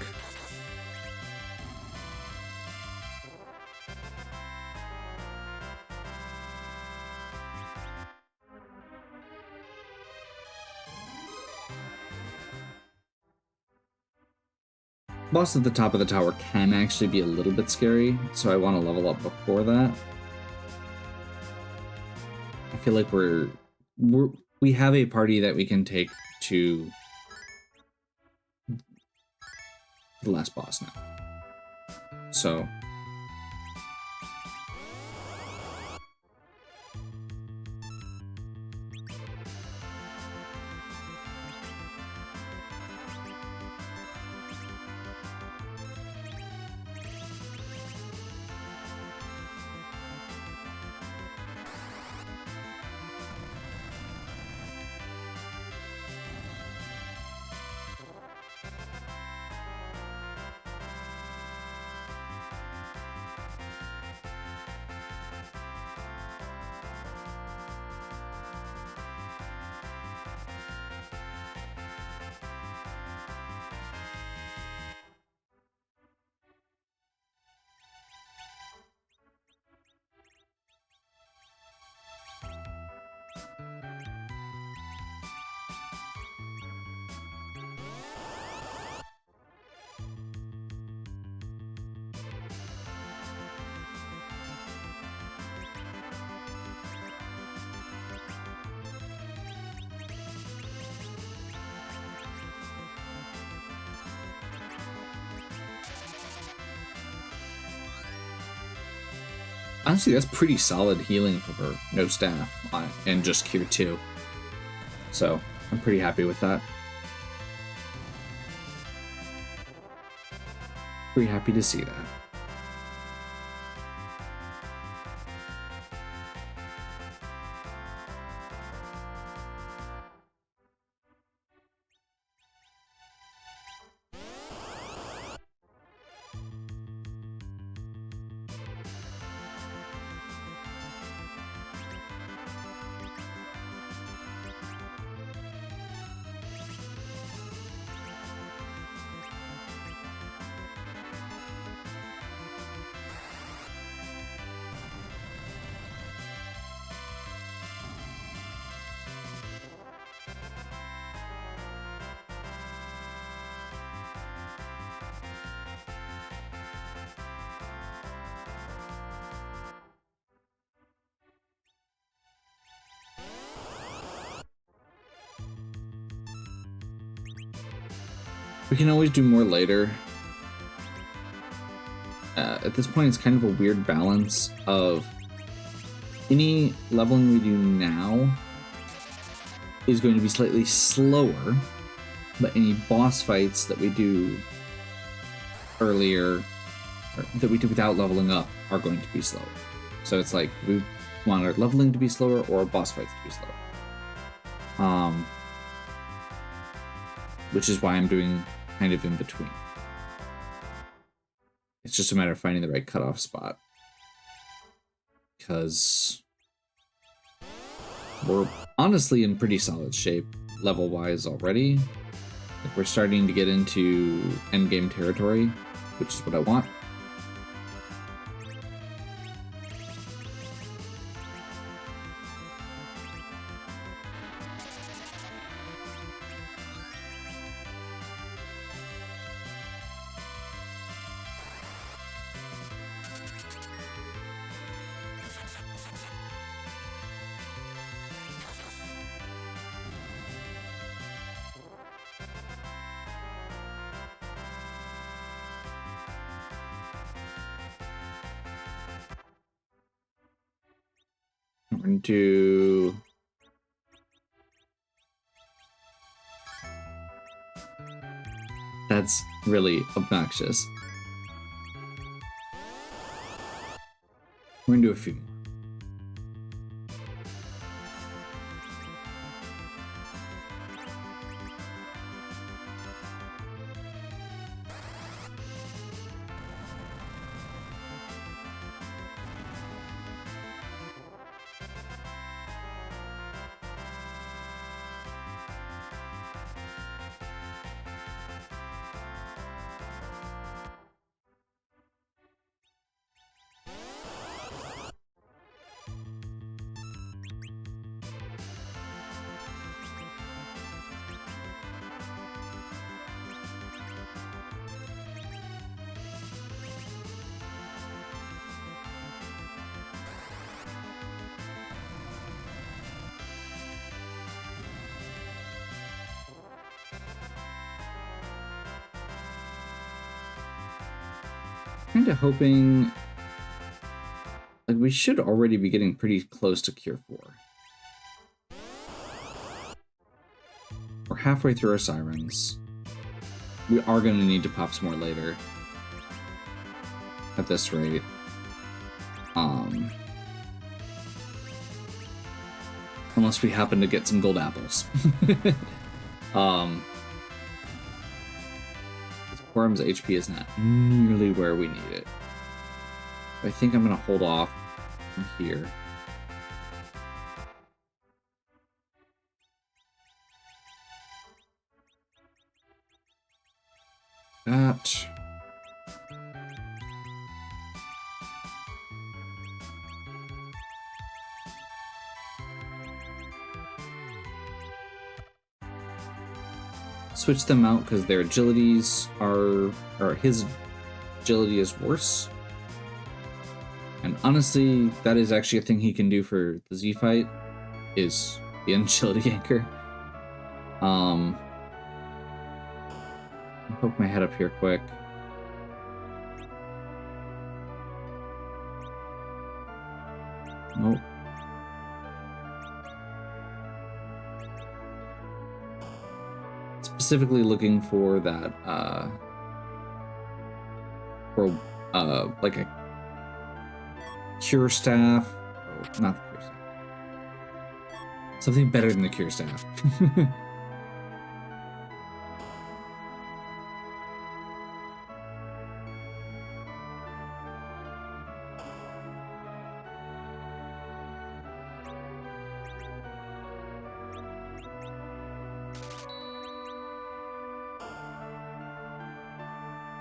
A: Boss at the top of the tower can actually be a little bit scary, so I want to level up before that. I feel like we have a party that we can take to the last boss now. So Honestly, that's pretty solid healing for her. No staff and just cure 2. So I'm pretty happy with that. Pretty happy to see that. We can always do more later. At this point, it's kind of a weird balance of any leveling we do now is going to be slightly slower, but any boss fights that we do earlier, or that we do without leveling up, are going to be slower. So it's like we want our leveling to be slower or our boss fights to be slower. Which is why I'm doing kind of in between. It's just a matter of finding the right cutoff spot. Because we're honestly in pretty solid shape level-wise already. Like, we're starting to get into endgame territory, which is what I want. We're going to That's really obnoxious. We're going to do a few more. Kind of hoping, like, we should already be getting pretty close to Cure 4. We're halfway through our sirens. We are going to need to pop some more later. At this rate. Unless we happen to get some gold apples. Worm's HP is not nearly where we need it. I think I'm going to hold off from here. That. Switch them out because their agilities are, or his agility is worse. And honestly, that is actually a thing he can do for the Z fight, is the agility anchor. I'll poke my head up here quick. Nope. Specifically looking for that, like a cure staff. Oh, not the cure staff. Something better than the cure staff.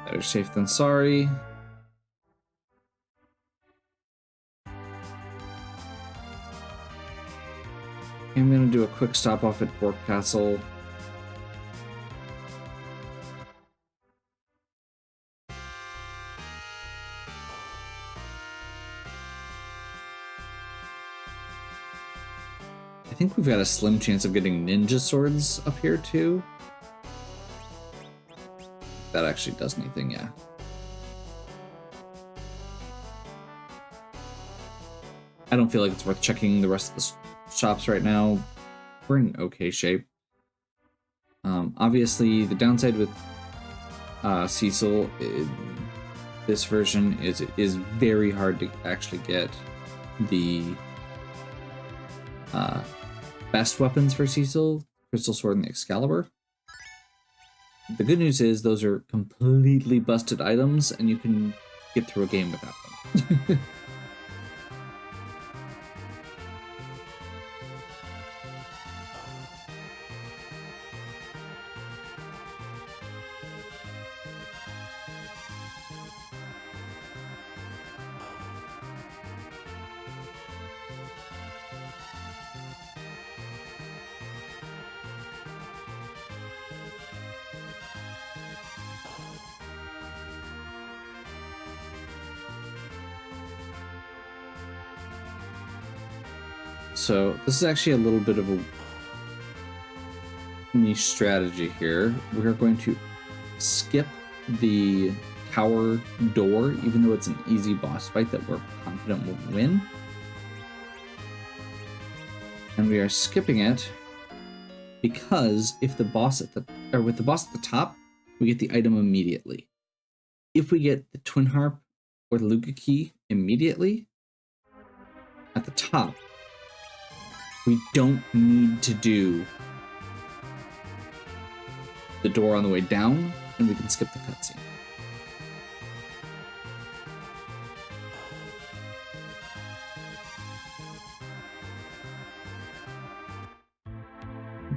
A: Better safe than sorry. I'm gonna do a quick stop off at Bork Castle. I think we've got a slim chance of getting ninja swords up here too. That actually does anything, yeah. I don't feel like it's worth checking the rest of the shops right now. We're in okay shape. Obviously, the downside with Cecil in this version is it is very hard to actually get the best weapons for Cecil, Crystal Sword and the Excalibur. The good news is those are completely busted items, and you can get through a game without them. So this is actually a little bit of a niche strategy here. We're going to skip the tower door, even though it's an easy boss fight that we're confident will win. And we are skipping it because if the boss with the boss at the top, we get the item immediately. If we get the Twin Harp or the Luca Key immediately at the top, we don't need to do the door on the way down, and we can skip the cutscene.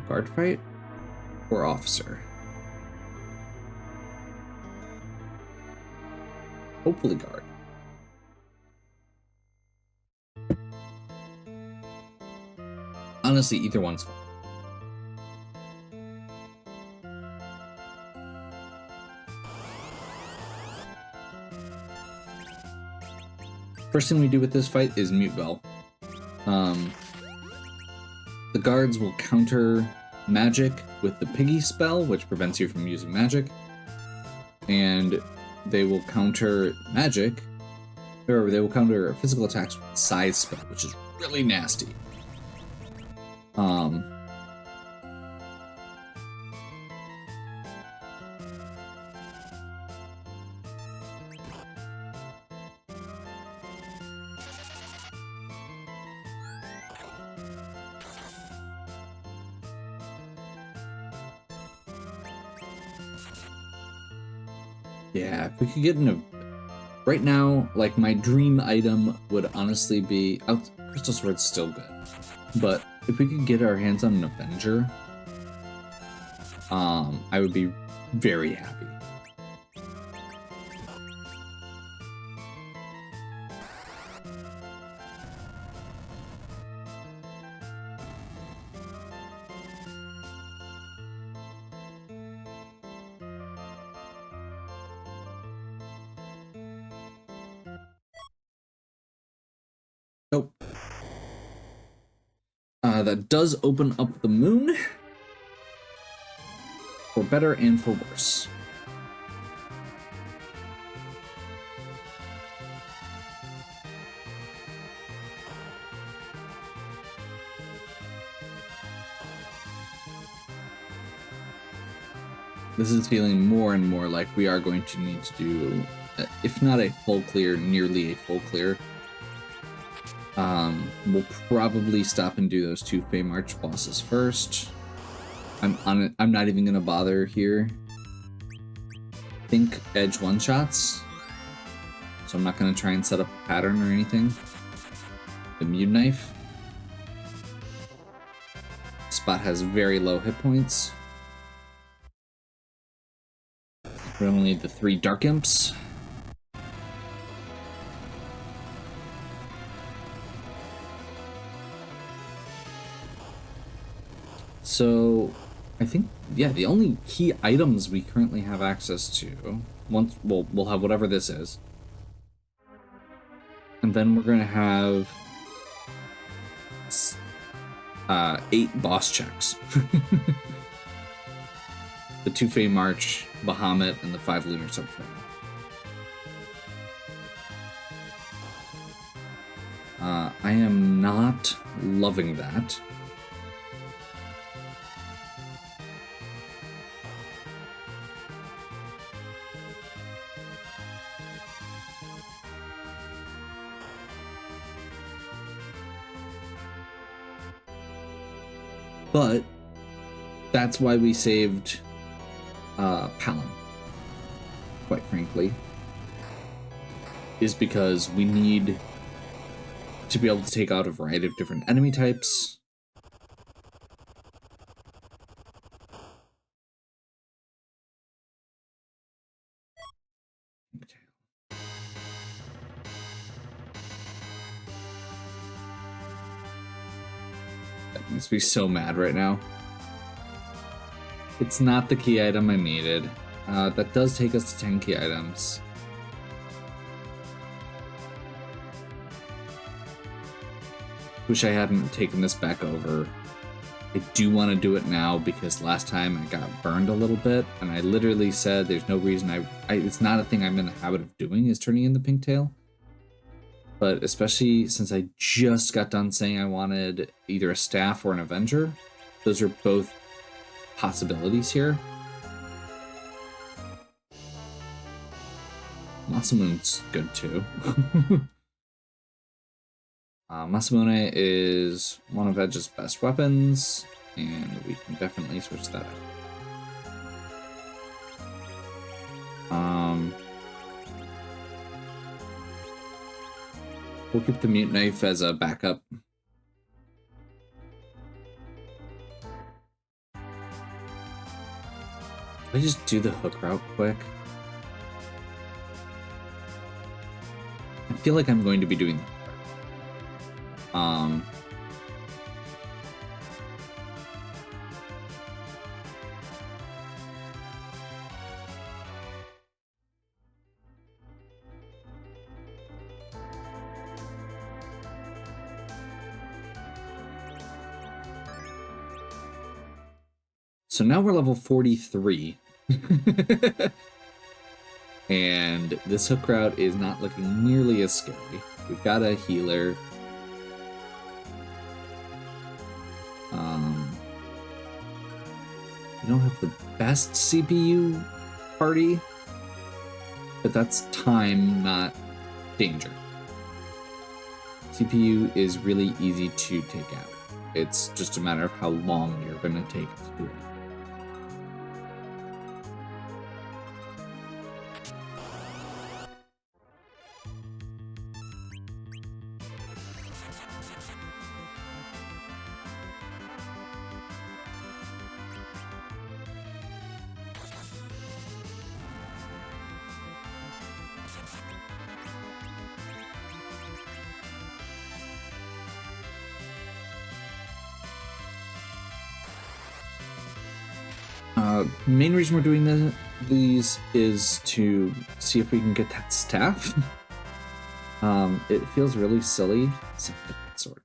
A: Guard fight or officer? Hopefully guard. Honestly, either one's fine. First thing we do with this fight is Mute Bell. The guards will counter magic with the Piggy spell, which prevents you from using magic. And they will counter magic, or they will counter physical attacks with the Size spell, which is really nasty. Yeah, if we could get in a... Right now, like, my dream item would honestly be... Crystal Sword's still good. But if we could get our hands on an Avenger, I would be very happy. Nope. That does open up the moon. For better and for worse. this is feeling more and more like we are going to need to do, if not a full clear, nearly a full clear. We'll probably stop and do those 2 Fey March bosses first. I'm not even gonna bother here. Think edge one-shots. So I'm not gonna try and set up a pattern or anything. The Mute Knife. Spot has very low hit points. We only need the 3 Dark Imps. So, I think, yeah, the only key items we currently have access to, once we'll have whatever this is. And then we're gonna have 8 boss checks. The 2 Fey March, Bahamut, and the 5 Lunar Subtrain. I am not loving that. But that's why we saved Palom, quite frankly, is because we need to be able to take out a variety of different enemy types. That makes me so mad right now. It's not the key item I needed. That does take us to 10 key items. Wish I hadn't taken this back over. I do want to do it now because last time I got burned a little bit, and I literally said there's no reason it's not a thing I'm in the habit of doing, is turning in the pink tail. But especially since I just got done saying I wanted either a staff or an Avenger, those are both possibilities here. Masamune's good too. Masamune is one of Edge's best weapons, and we can definitely switch that up. We'll keep the Mute Knife as a backup. Can I just do the hook route quick? I feel like I'm going to be doing the hook route. So now we're level 43. And this hook route is not looking nearly as scary. We've got a healer. We don't have the best CPU party, but that's time, not danger. CPU is really easy to take out. It's just a matter of how long you're going to take to do it. Main reason we're doing these is to see if we can get that staff. It feels really silly. It's a different sword.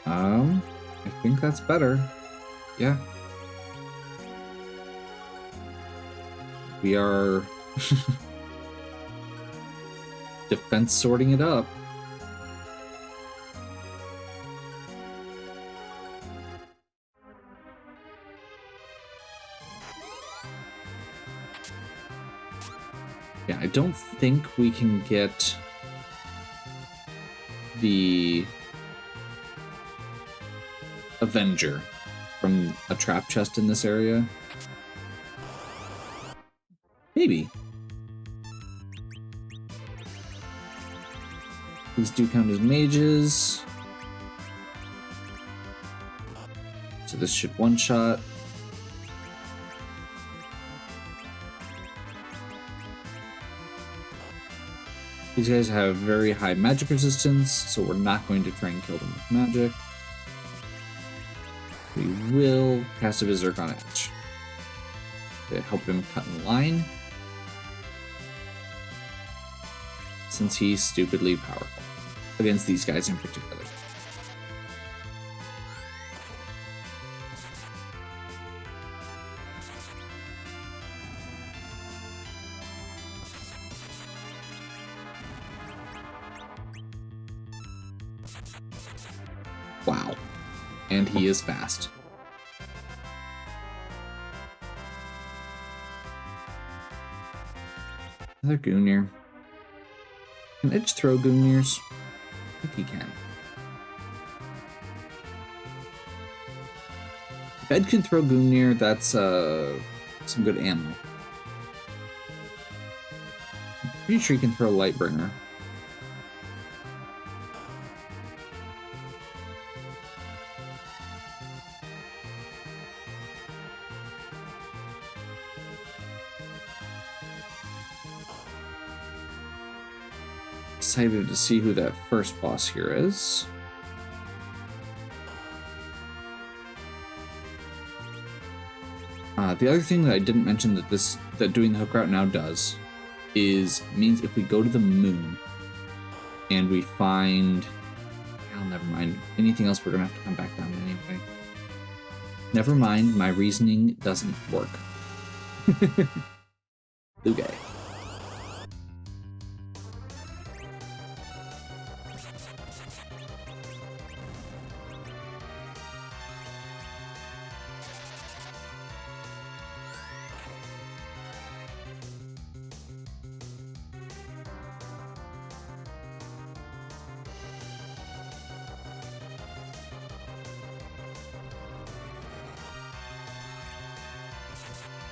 A: I think that's better. Yeah. We are defense sorting it up. Yeah, I don't think we can get the Avenger from a trap chest in this area. Maybe. These do count as mages. So this should one-shot. These guys have very high magic resistance, so we're not going to try and kill them with magic. We will cast a Berserk on Edge to help him cut in line, since he's stupidly powerful against these guys in particular. Wow. And he is fast. Another Gungnir. Can Edge throw Gungnir's? I think he can. If Ed can throw Gungnir, that's some good ammo. I'm pretty sure he can throw Lightbringer. Excited to see who that first boss here is. The other thing that I didn't mention that doing the hook route now does means if we go to the moon and we find, oh, never mind, anything else we're gonna have to come back down anyway. Never mind, my reasoning doesn't work. Okay.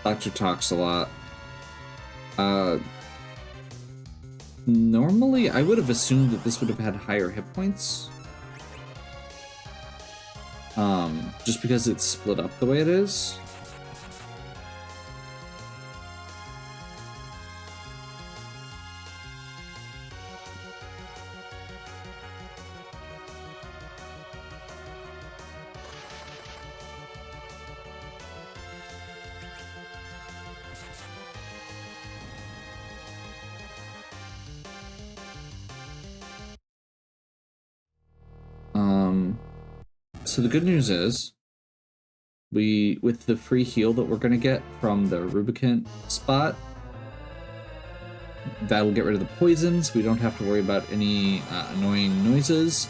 A: Doctor talks a lot. Normally, I would have assumed that this would have had higher hit points. Just because it's split up the way it is. So the good news is, with the free heal that we're gonna get from the Rubicant spot, that'll get rid of the poisons. We don't have to worry about any annoying noises.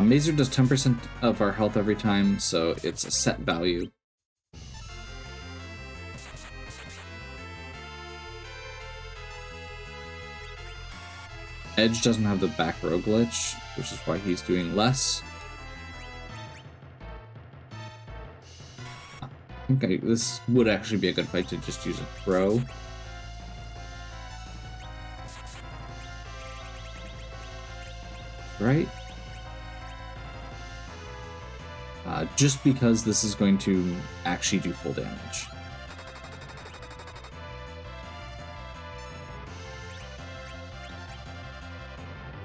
A: Mazer does 10% of our health every time, so it's a set value. Edge doesn't have the back row glitch, which is why he's doing less. think this would actually be a good fight to just use a throw. Right? Just because this is going to actually do full damage.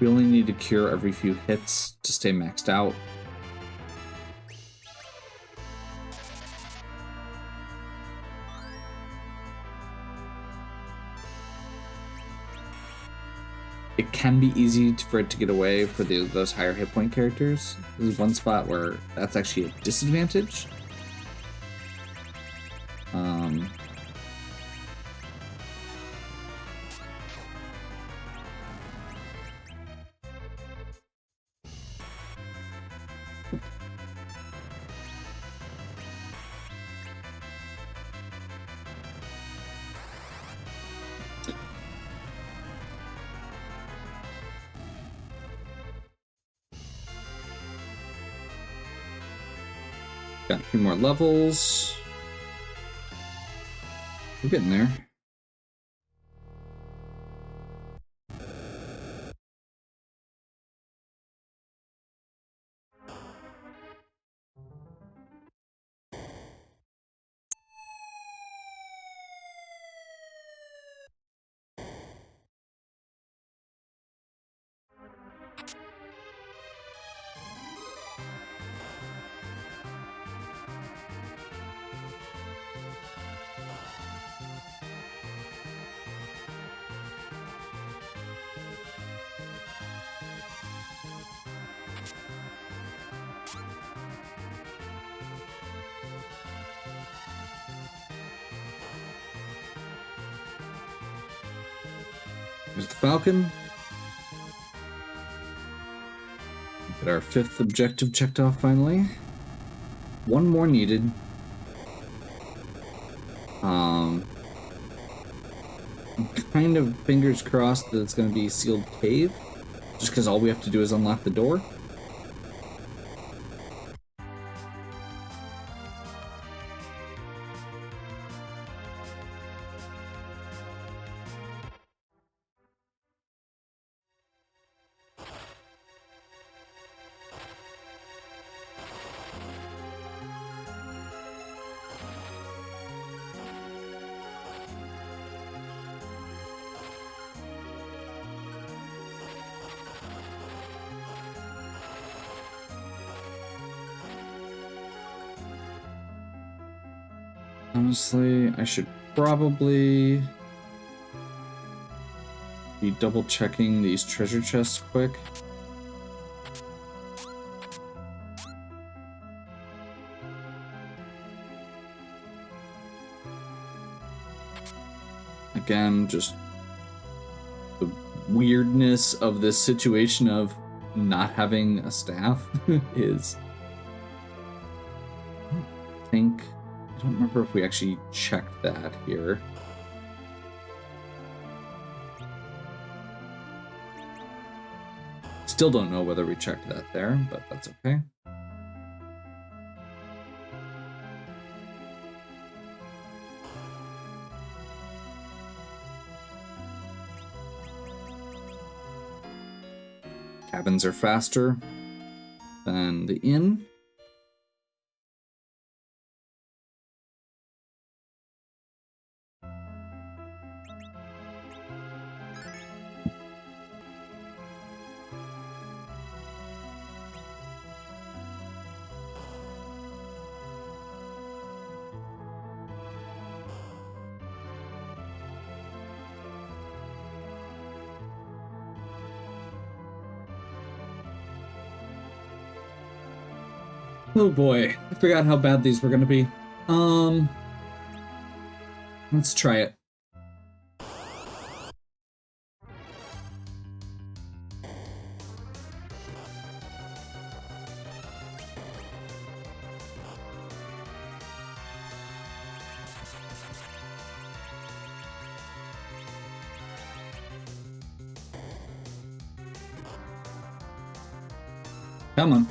A: We only need to cure every few hits to stay maxed out. It can be easy for it to get away for those higher hit point characters. There's one spot where that's actually a disadvantage. Got a few more levels. We're getting there. There's the Falcon. Get our 5th objective checked off finally. One more needed. I'm kind of fingers crossed that it's going to be sealed cave, just because all we have to do is unlock the door. Honestly, I should probably be double checking these treasure chests quick. Again, just the weirdness of this situation of not having a staff is... I don't remember if we actually checked that here. Still don't know whether we checked that there, but that's okay. Cabins are faster than the inn. Oh boy, I forgot how bad these were gonna be. Let's try it. Come on.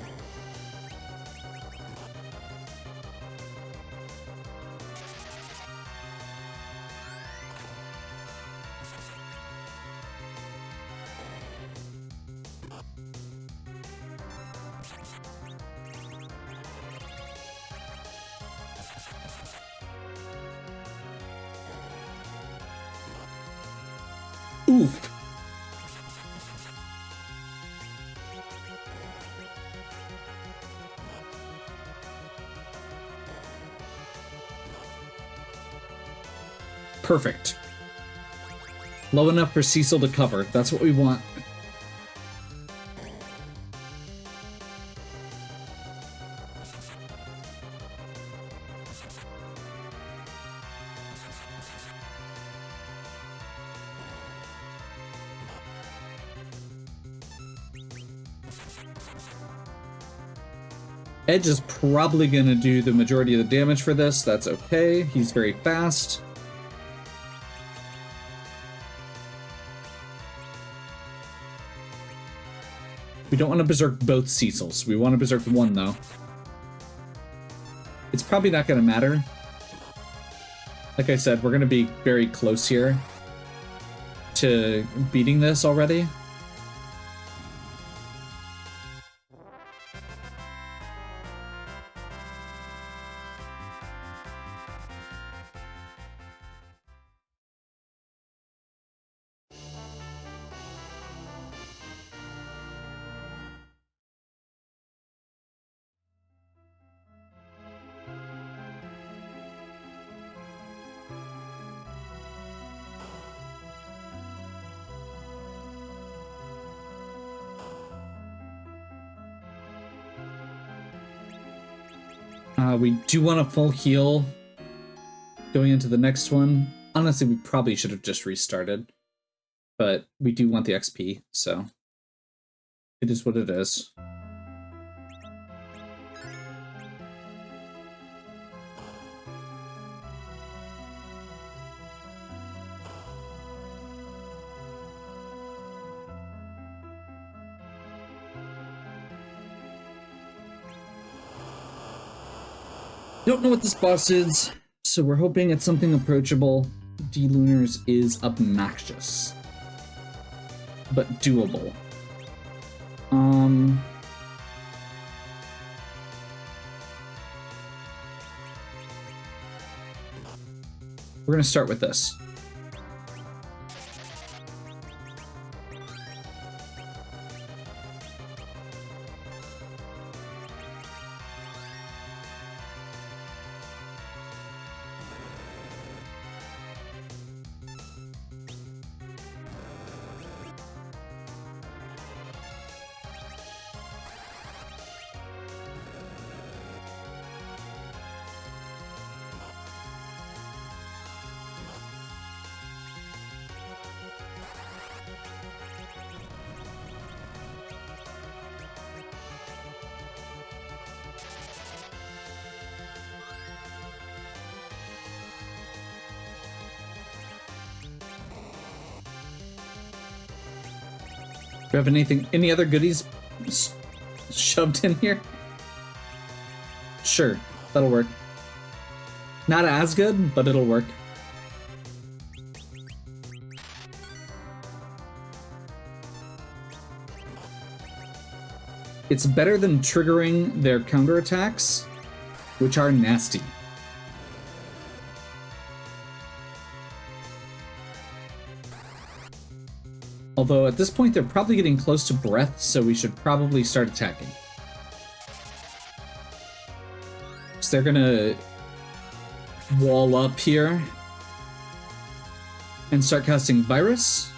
A: Oof. Perfect. Low enough for Cecil to cover. That's what we want. Edge is probably going to do the majority of the damage for this. That's okay. He's very fast. We don't want to berserk both Cecils. We want to berserk one, though. It's probably not going to matter. Like I said, we're going to be very close here to beating this already. We do want a full heal going into the next one. Honestly, we probably should have just restarted, but we do want the XP, so it is what it is. Don't know what this boss is, so we're hoping it's something approachable. D-Lunars is obnoxious, but doable. We're gonna start with this. Do you have any other goodies shoved in here? Sure, that'll work. Not as good, but it'll work. It's better than triggering their counterattacks, which are nasty. Although at this point they're probably getting close to breath, so we should probably start attacking. So they're gonna wall up here and start casting Virus.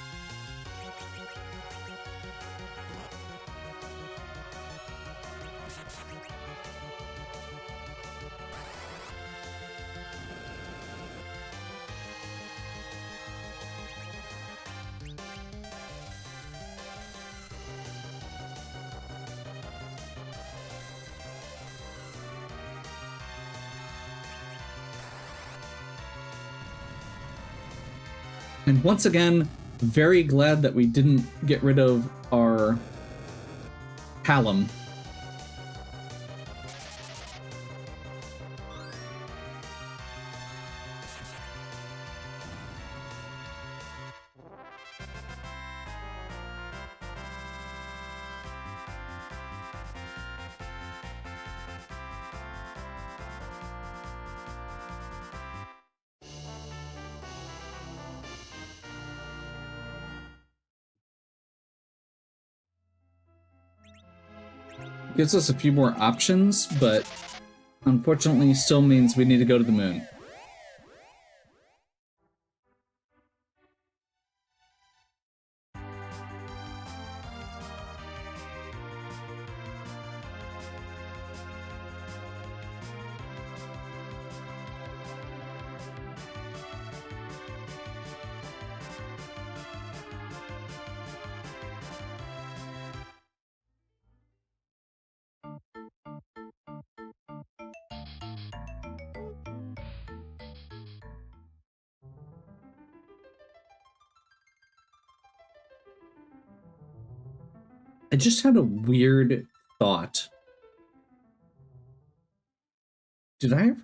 A: And once again, very glad that we didn't get rid of our Hallam. Gives us a few more options, but unfortunately still means we need to go to the moon. I just had a weird thought. Did I ever?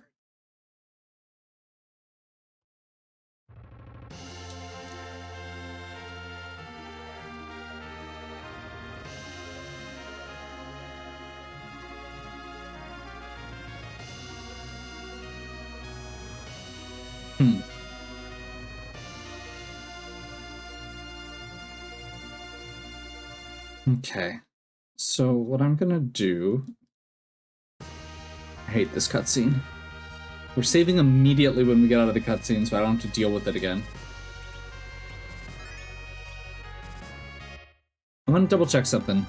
A: Okay. So what I'm gonna do... I hate this cutscene. We're saving immediately when we get out of the cutscene, so I don't have to deal with it again. I want to double check something.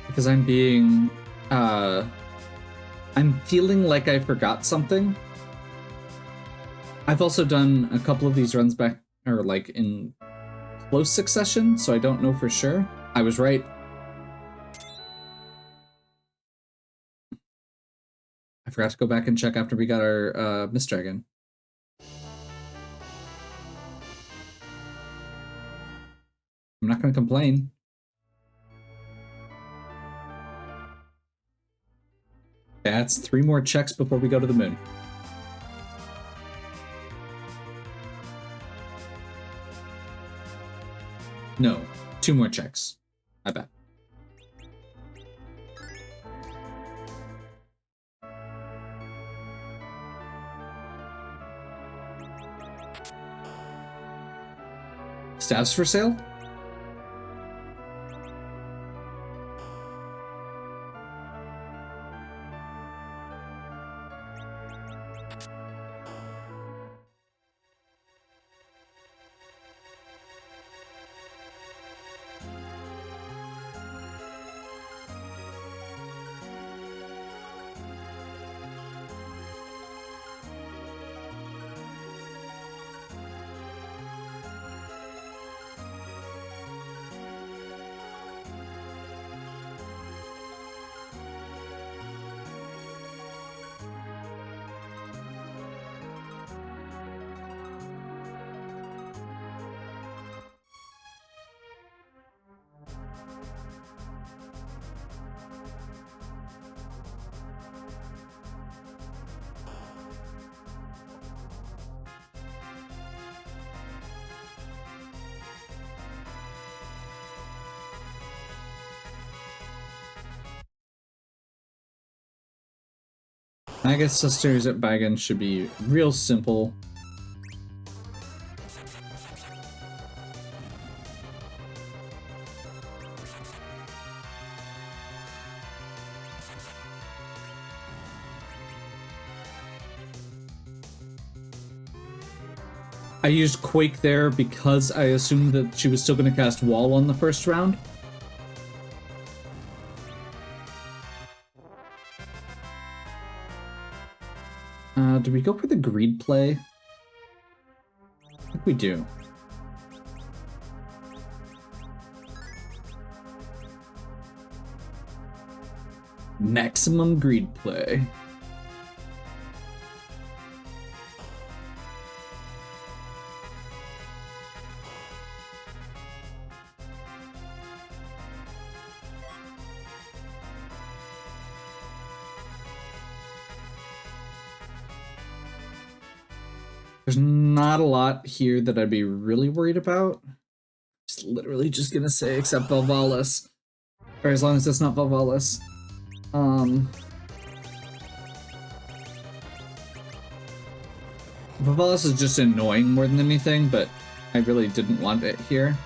A: Because I'm being... I'm feeling like I forgot something. I've also done a couple of these runs back, or like in close succession, so I don't know for sure. I was right. I forgot to go back and check after we got our Mist Dragon. I'm not going to complain. That's 3 more checks before we go to the moon. No, 2 more checks. I bet. Staves for sale? I guess Sisters at Bagan should be real simple. I used Quake there because I assumed that she was still going to cast Wall on the first round. Do we go for the greed play? I think we do. Maximum greed play. There's not a lot here that I'd be really worried about. Just literally just gonna say except Valvalis. Or as long as it's not Valvalis. Valvalis is just annoying more than anything, but I really didn't want it here.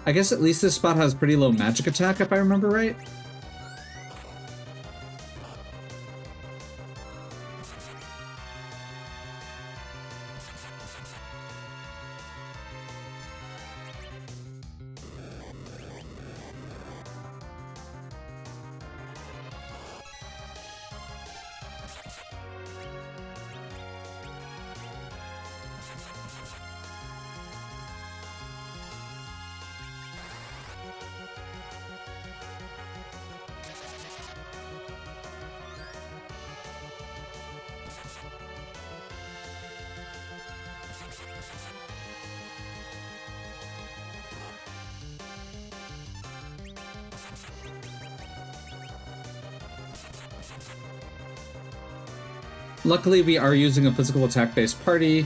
A: I guess at least this spot has pretty low magic attack, if I remember right. Luckily, we are using a physical attack-based party.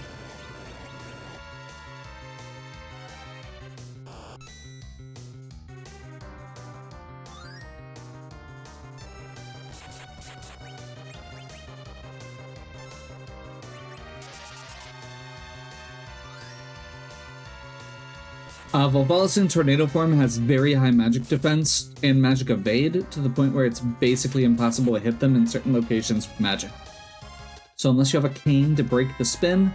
A: Volvalis in Tornado form has very high magic defense and magic evade to the point where it's basically impossible to hit them in certain locations with magic. So unless you have a cane to break the spin,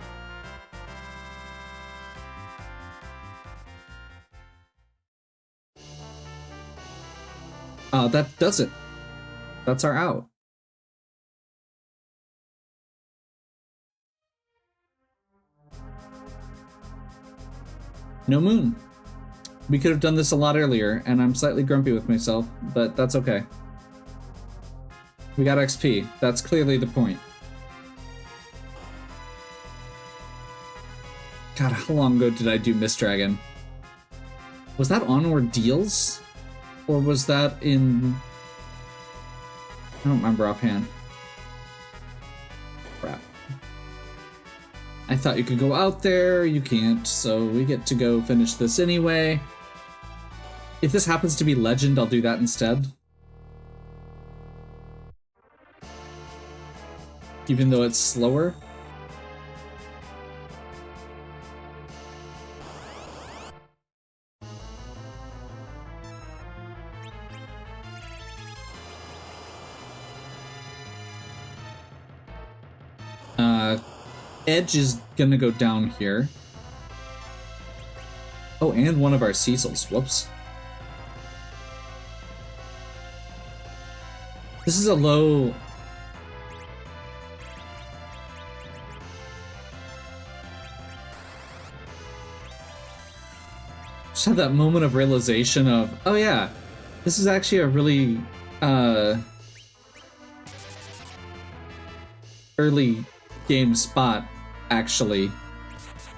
A: that does it. That's our out. No moon. We could have done this a lot earlier, and I'm slightly grumpy with myself, but that's okay. We got XP. That's clearly the point. God, how long ago did I do Mist Dragon? Was that on Ordeals? Or was that in... I don't remember offhand. Crap. I thought you could go out there, you can't, so we get to go finish this anyway. If this happens to be Legend, I'll do that instead. Even though it's slower. Edge is gonna go down here. Oh, and one of our Cecils. Whoops. This is a low... Just had that moment of realization of, oh yeah, this is actually a really early game spot, actually.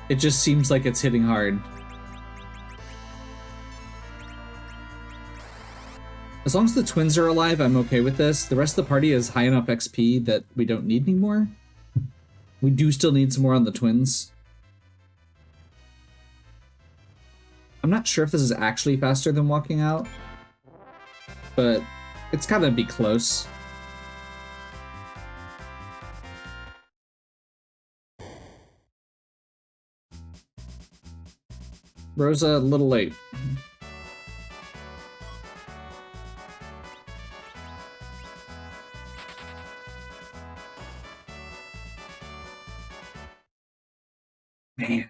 A: It just seems like it's hitting hard. As long as the twins are alive, I'm okay with this. The rest of the party is high enough XP that we don't need any more. We do still need some more on the twins. I'm not sure if this is actually faster than walking out, but it's gotta be close. Rosa, a little late. Man.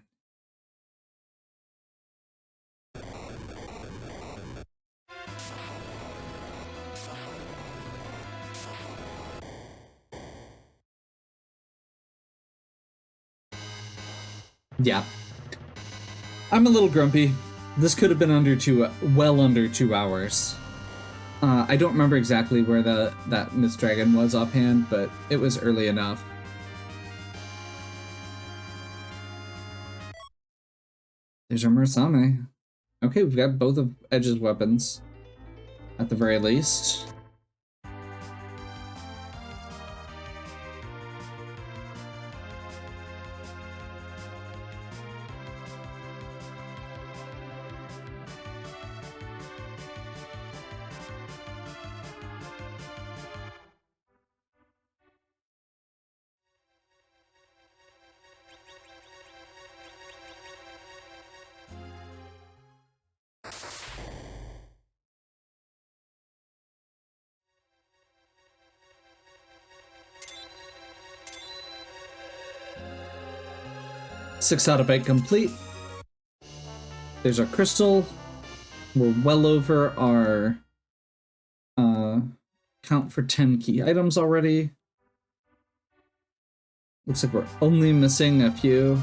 A: Yeah. I'm a little grumpy. This could have been well under 2 hours. I don't remember exactly where that Mist Dragon was offhand, but it was early enough. There's our Murasame. Okay, we've got both of Edge's weapons, at the very least. 6 out of 8 complete. There's our crystal. We're well over our count for 10 key items already. Looks like we're only missing a few.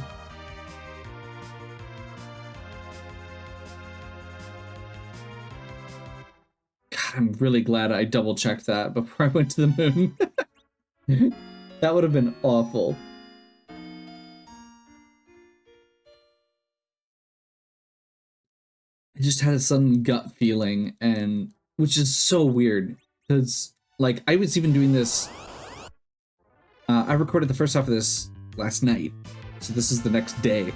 A: God, I'm really glad I double-checked that before I went to the moon. That would have been awful. I just had a sudden gut feeling, and which is so weird because, like, I was even doing this. I recorded the first half of this last night, so this is the next day,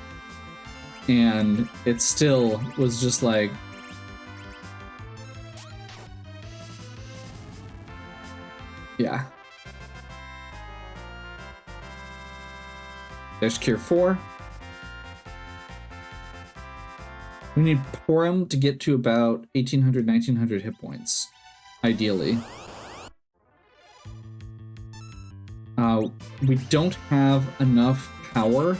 A: and it still was just like, yeah. There's Cure 4. We need Porum to get to about 1800, 1900 hit points, ideally. We don't have enough power.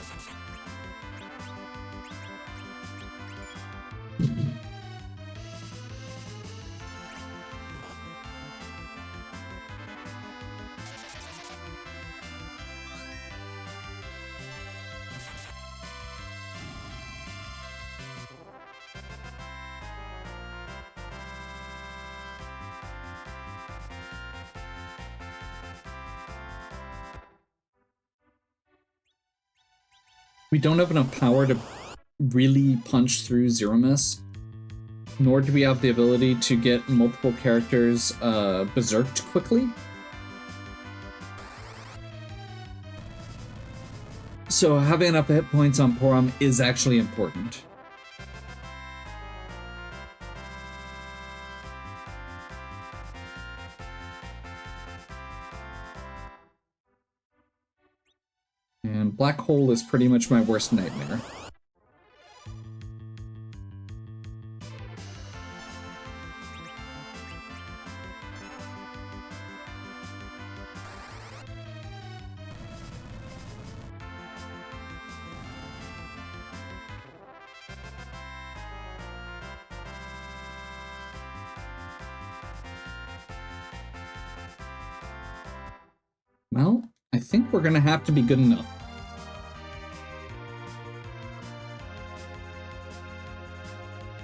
A: We don't have enough power to really punch through Zero Miss, nor do we have the ability to get multiple characters berserked quickly. So having enough hit points on Porum is actually important. And Black Hole is pretty much my worst nightmare. Well, I think we're gonna have to be good enough.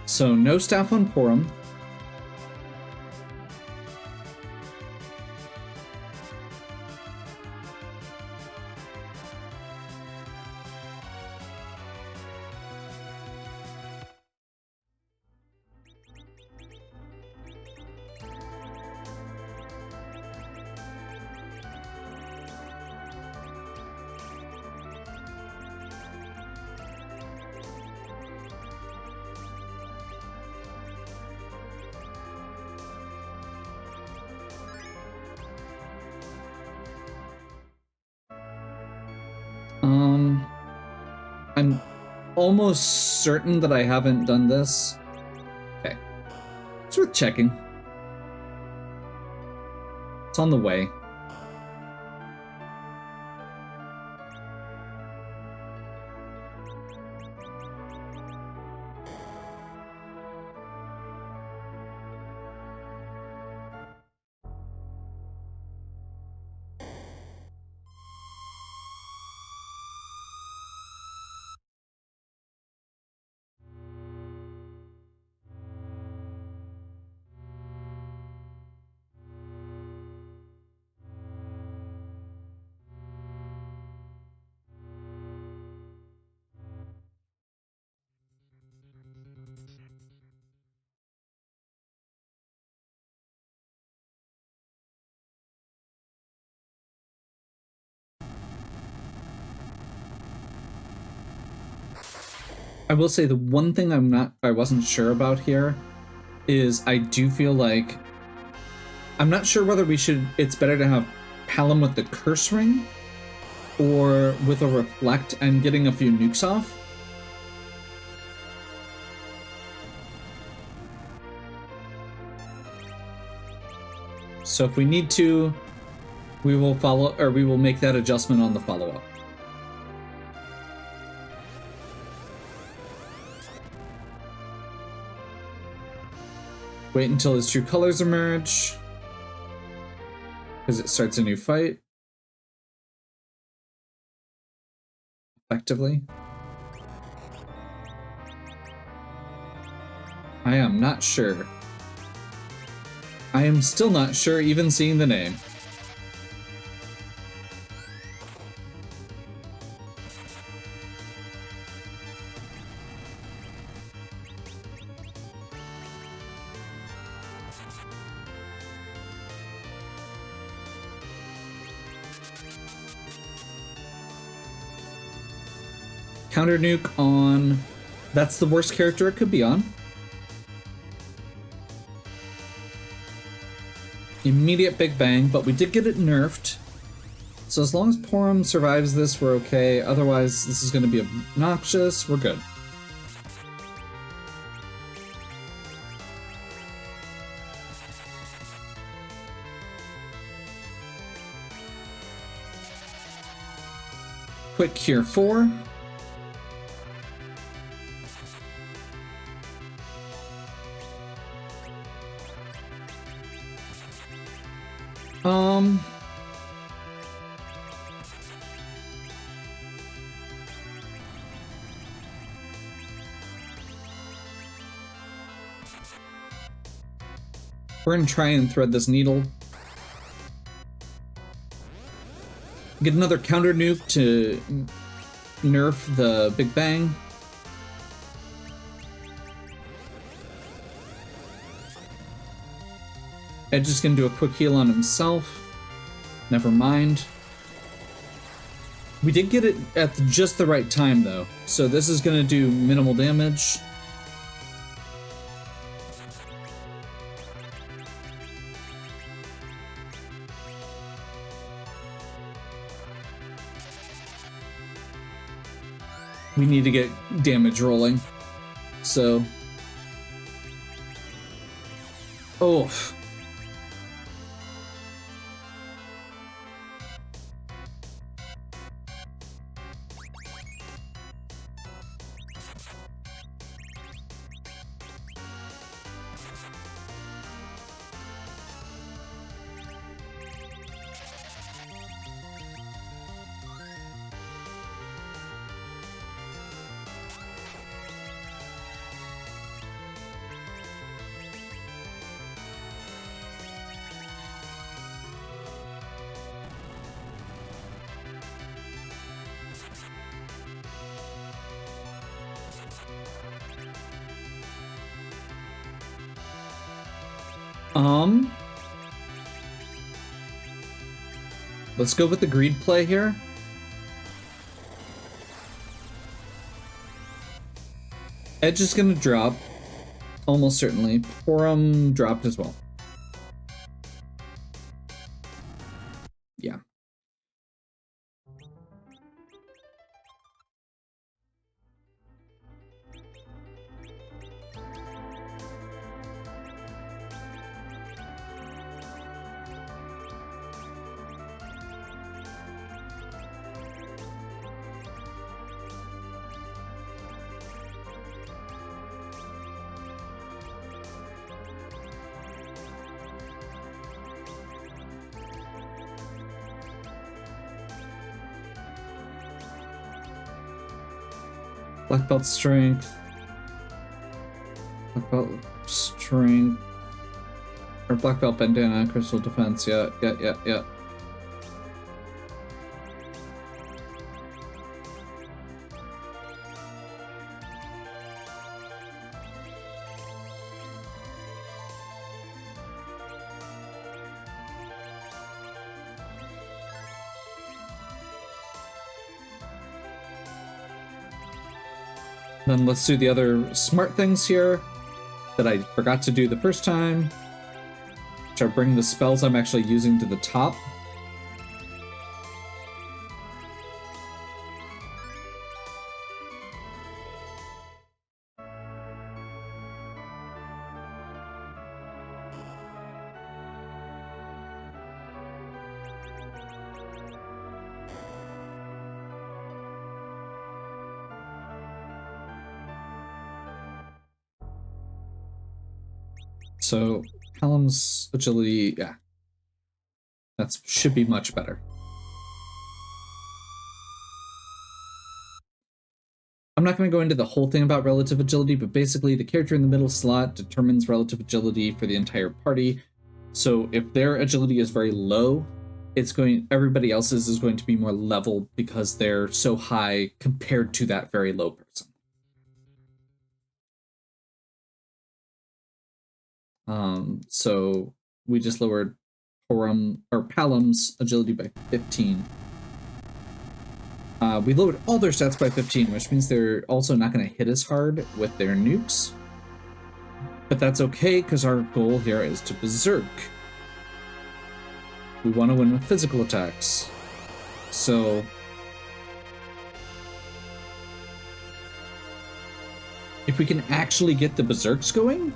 A: So no staff on Porum. I'm almost certain that I haven't done this. Okay. It's worth checking. It's on the way. I will say the one thing I wasn't sure about here is I do feel like I'm not sure whether it's better to have Palom with the Curse Ring or with a Reflect and getting a few nukes off. So if we need to, we will make that adjustment on the follow-up. Wait until his true colors emerge, because it starts a new fight. Effectively. I am not sure. I am still not sure, even seeing the name. Counter nuke on... That's the worst character it could be on. Immediate Big Bang, but we did get it nerfed. So as long as Porum survives this, we're okay. Otherwise, this is going to be obnoxious. We're good. Quick Cure 4. We're gonna try and thread this needle. Get another counter nuke to nerf the Big Bang. Edge is gonna do a quick heal on himself. Never mind. We did get it at just the right time though, so this is gonna do minimal damage. We need to get damage rolling, so... Oh. Let's go with the greed play here. Edge is gonna drop, almost certainly. Porum dropped as well. Yeah. Black belt strength. Black belt strength. Or black belt bandana, crystal defense. Yeah. Then let's do the other smart things here that I forgot to do the first time, which are bring the spells I'm actually using to the top. So Callum's agility, yeah, that should be much better. I'm not going to go into the whole thing about relative agility, but basically the character in the middle slot determines relative agility for the entire party. So if their agility is very low, everybody else's is going to be more level because they're so high compared to that very low person. So we just lowered Palum's agility by 15. We lowered all their stats by 15, which means they're also not going to hit as hard with their nukes. But that's okay, because our goal here is to berserk. We want to win with physical attacks. So if we can actually get the berserks going,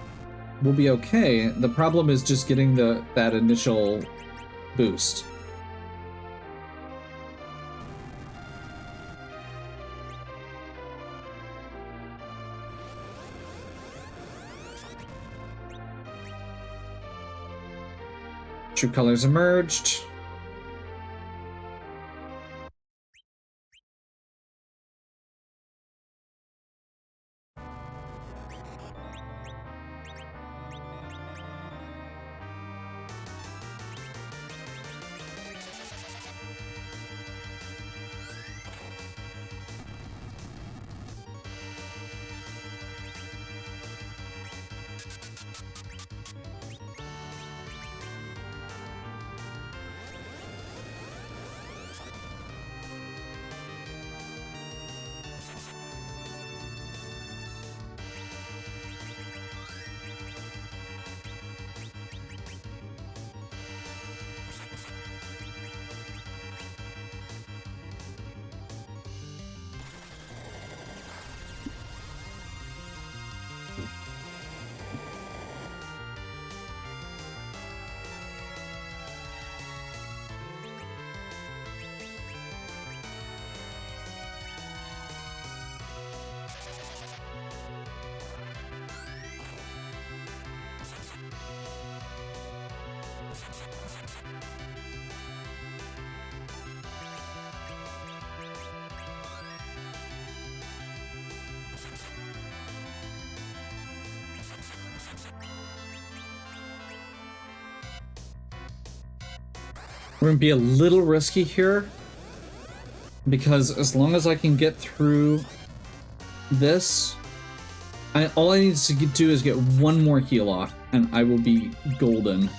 A: we'll be okay. The problem is just getting that initial boost. True colors emerged. We're going to be a little risky here, because as long as I can get through this, all I need to do is get one more heal off, and I will be golden.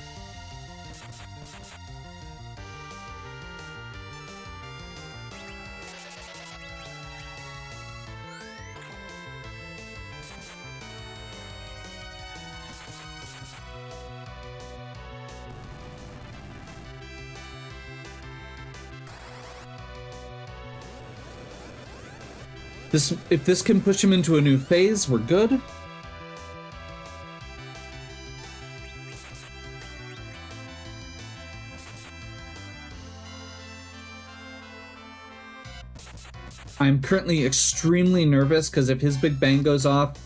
A: If this can push him into a new phase, we're good. I'm currently extremely nervous because if his big bang goes off...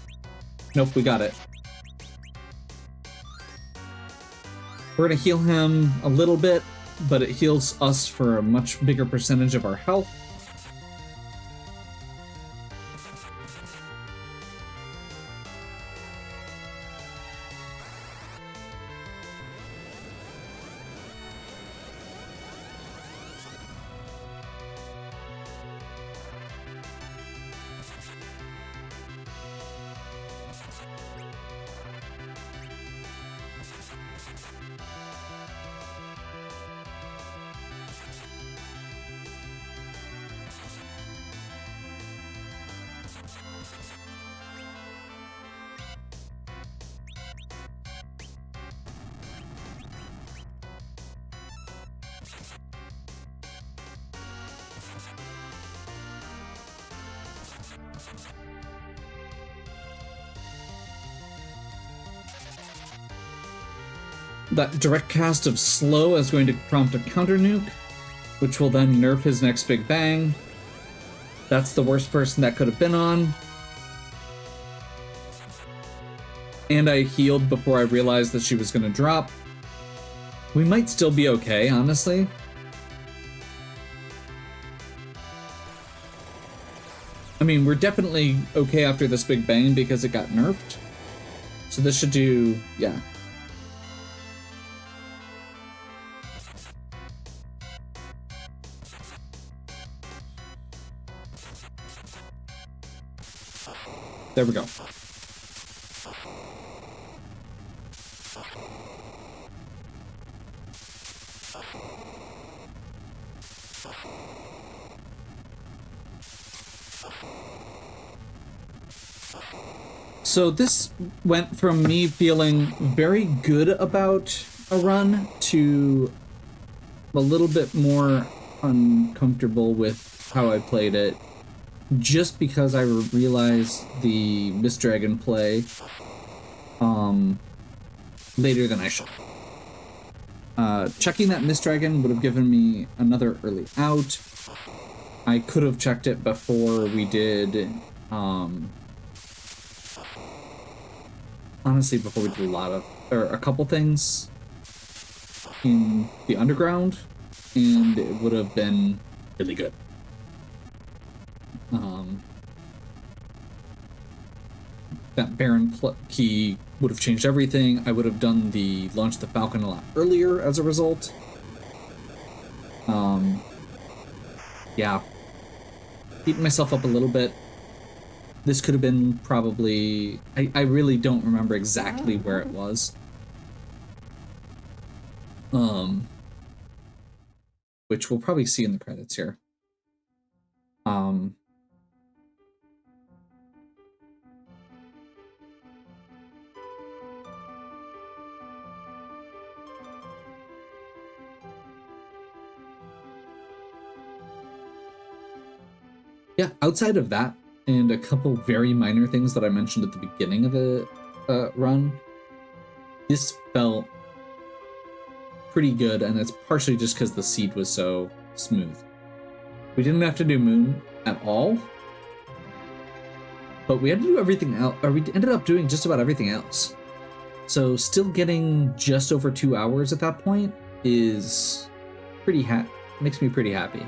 A: Nope, we got it. We're gonna heal him a little bit, but it heals us for a much bigger percentage of our health. That direct cast of slow is going to prompt a counter nuke, which will then nerf his next big bang. That's the worst person that could have been on. and I healed before I realized that she was going to drop, we might still be okay, honestly. I mean, we're definitely okay after this big bang because it got nerfed. So this should do, yeah. There we go. So this went from me feeling very good about a run to a little bit more uncomfortable with how I played it, just because I realized the Mist Dragon play later than I should. Checking that Mist Dragon would have given me another early out. I could have checked it before we did honestly, before we did a couple things in the underground, and it would have been really good. That Baron key would have changed everything. I would have done the launch the Falcon a lot earlier as a result. Yeah. Beating myself up a little bit. This could have been probably... I really don't remember exactly where it was. Which we'll probably see in the credits here. Yeah, outside of that, and a couple very minor things that I mentioned at the beginning of the run, this felt pretty good, and it's partially just because the seed was so smooth. We didn't have to do Moon at all, but we had to do everything else, or we ended up doing just about everything else. So still getting just over 2 hours at that point is pretty makes me pretty happy.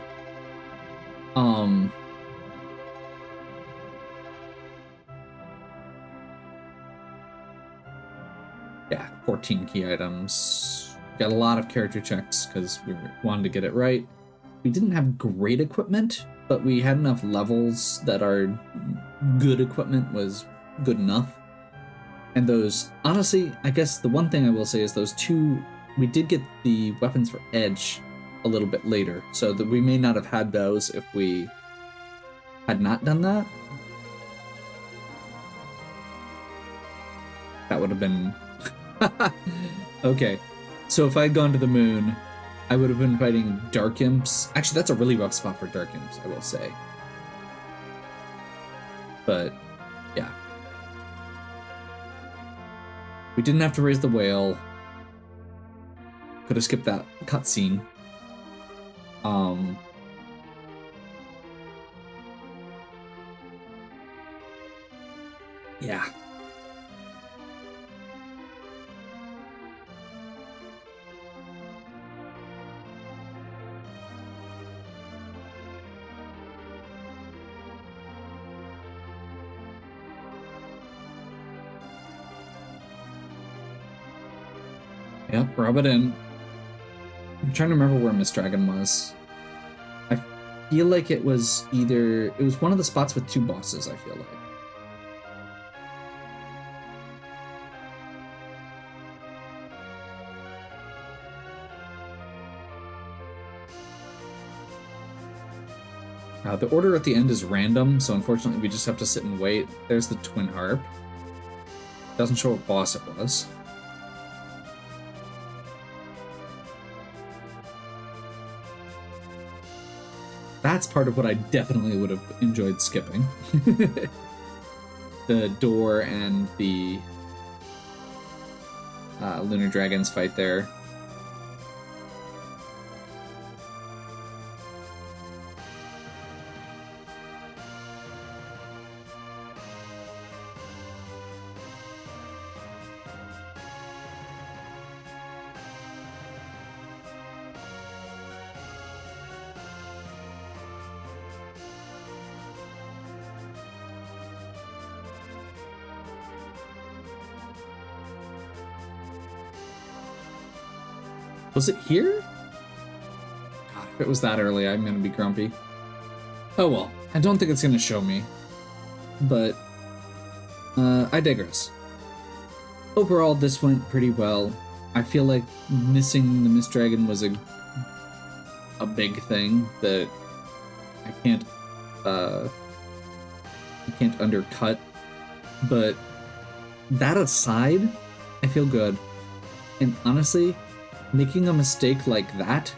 A: Yeah, 14 key items. Got a lot of character checks because we wanted to get it right. We didn't have great equipment, but we had enough levels that our good equipment was good enough. And those, honestly, I guess the one thing I will say is those two, we did get the weapons for Edge a little bit later, so that we may not have had those if we had not done that. That would have been... Okay, so if I'd gone to the moon, I would have been fighting Dark Imps. Actually, that's a really rough spot for Dark Imps, I will say. But, yeah. We didn't have to raise the whale. Could have skipped that cutscene. Yeah. Yep, rub it in. I'm trying to remember where Mist Dragon was. I feel like it was it was one of the spots with 2 bosses, I feel like. The order at the end is random, so unfortunately we just have to sit and wait. There's the Twin Harp. Doesn't show what boss it was. That's part of what I definitely would have enjoyed skipping. The door and the Lunar Dragons fight there. Was it here? God, if it was that early, I'm gonna be grumpy. Oh well, I don't think it's gonna show me. But, I digress. Overall, this went pretty well. I feel like missing the Mist Dragon was a big thing that I can't undercut. But that aside, I feel good. And honestly, making a mistake like that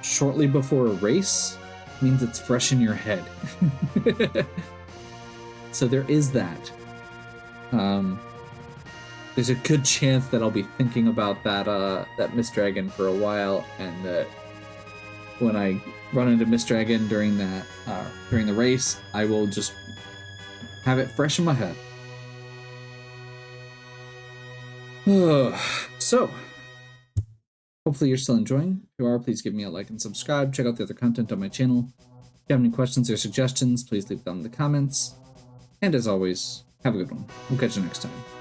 A: shortly before a race means it's fresh in your head. So there is that. There's a good chance that I'll be thinking about that Mist Dragon for a while, and that when I run into Mist Dragon during the race, I will just have it fresh in my head. So, hopefully you're still enjoying. If you are, please give me a like and subscribe. Check out the other content on my channel. If you have any questions or suggestions, please leave them in the comments. And as always, have a good one. We'll catch you next time.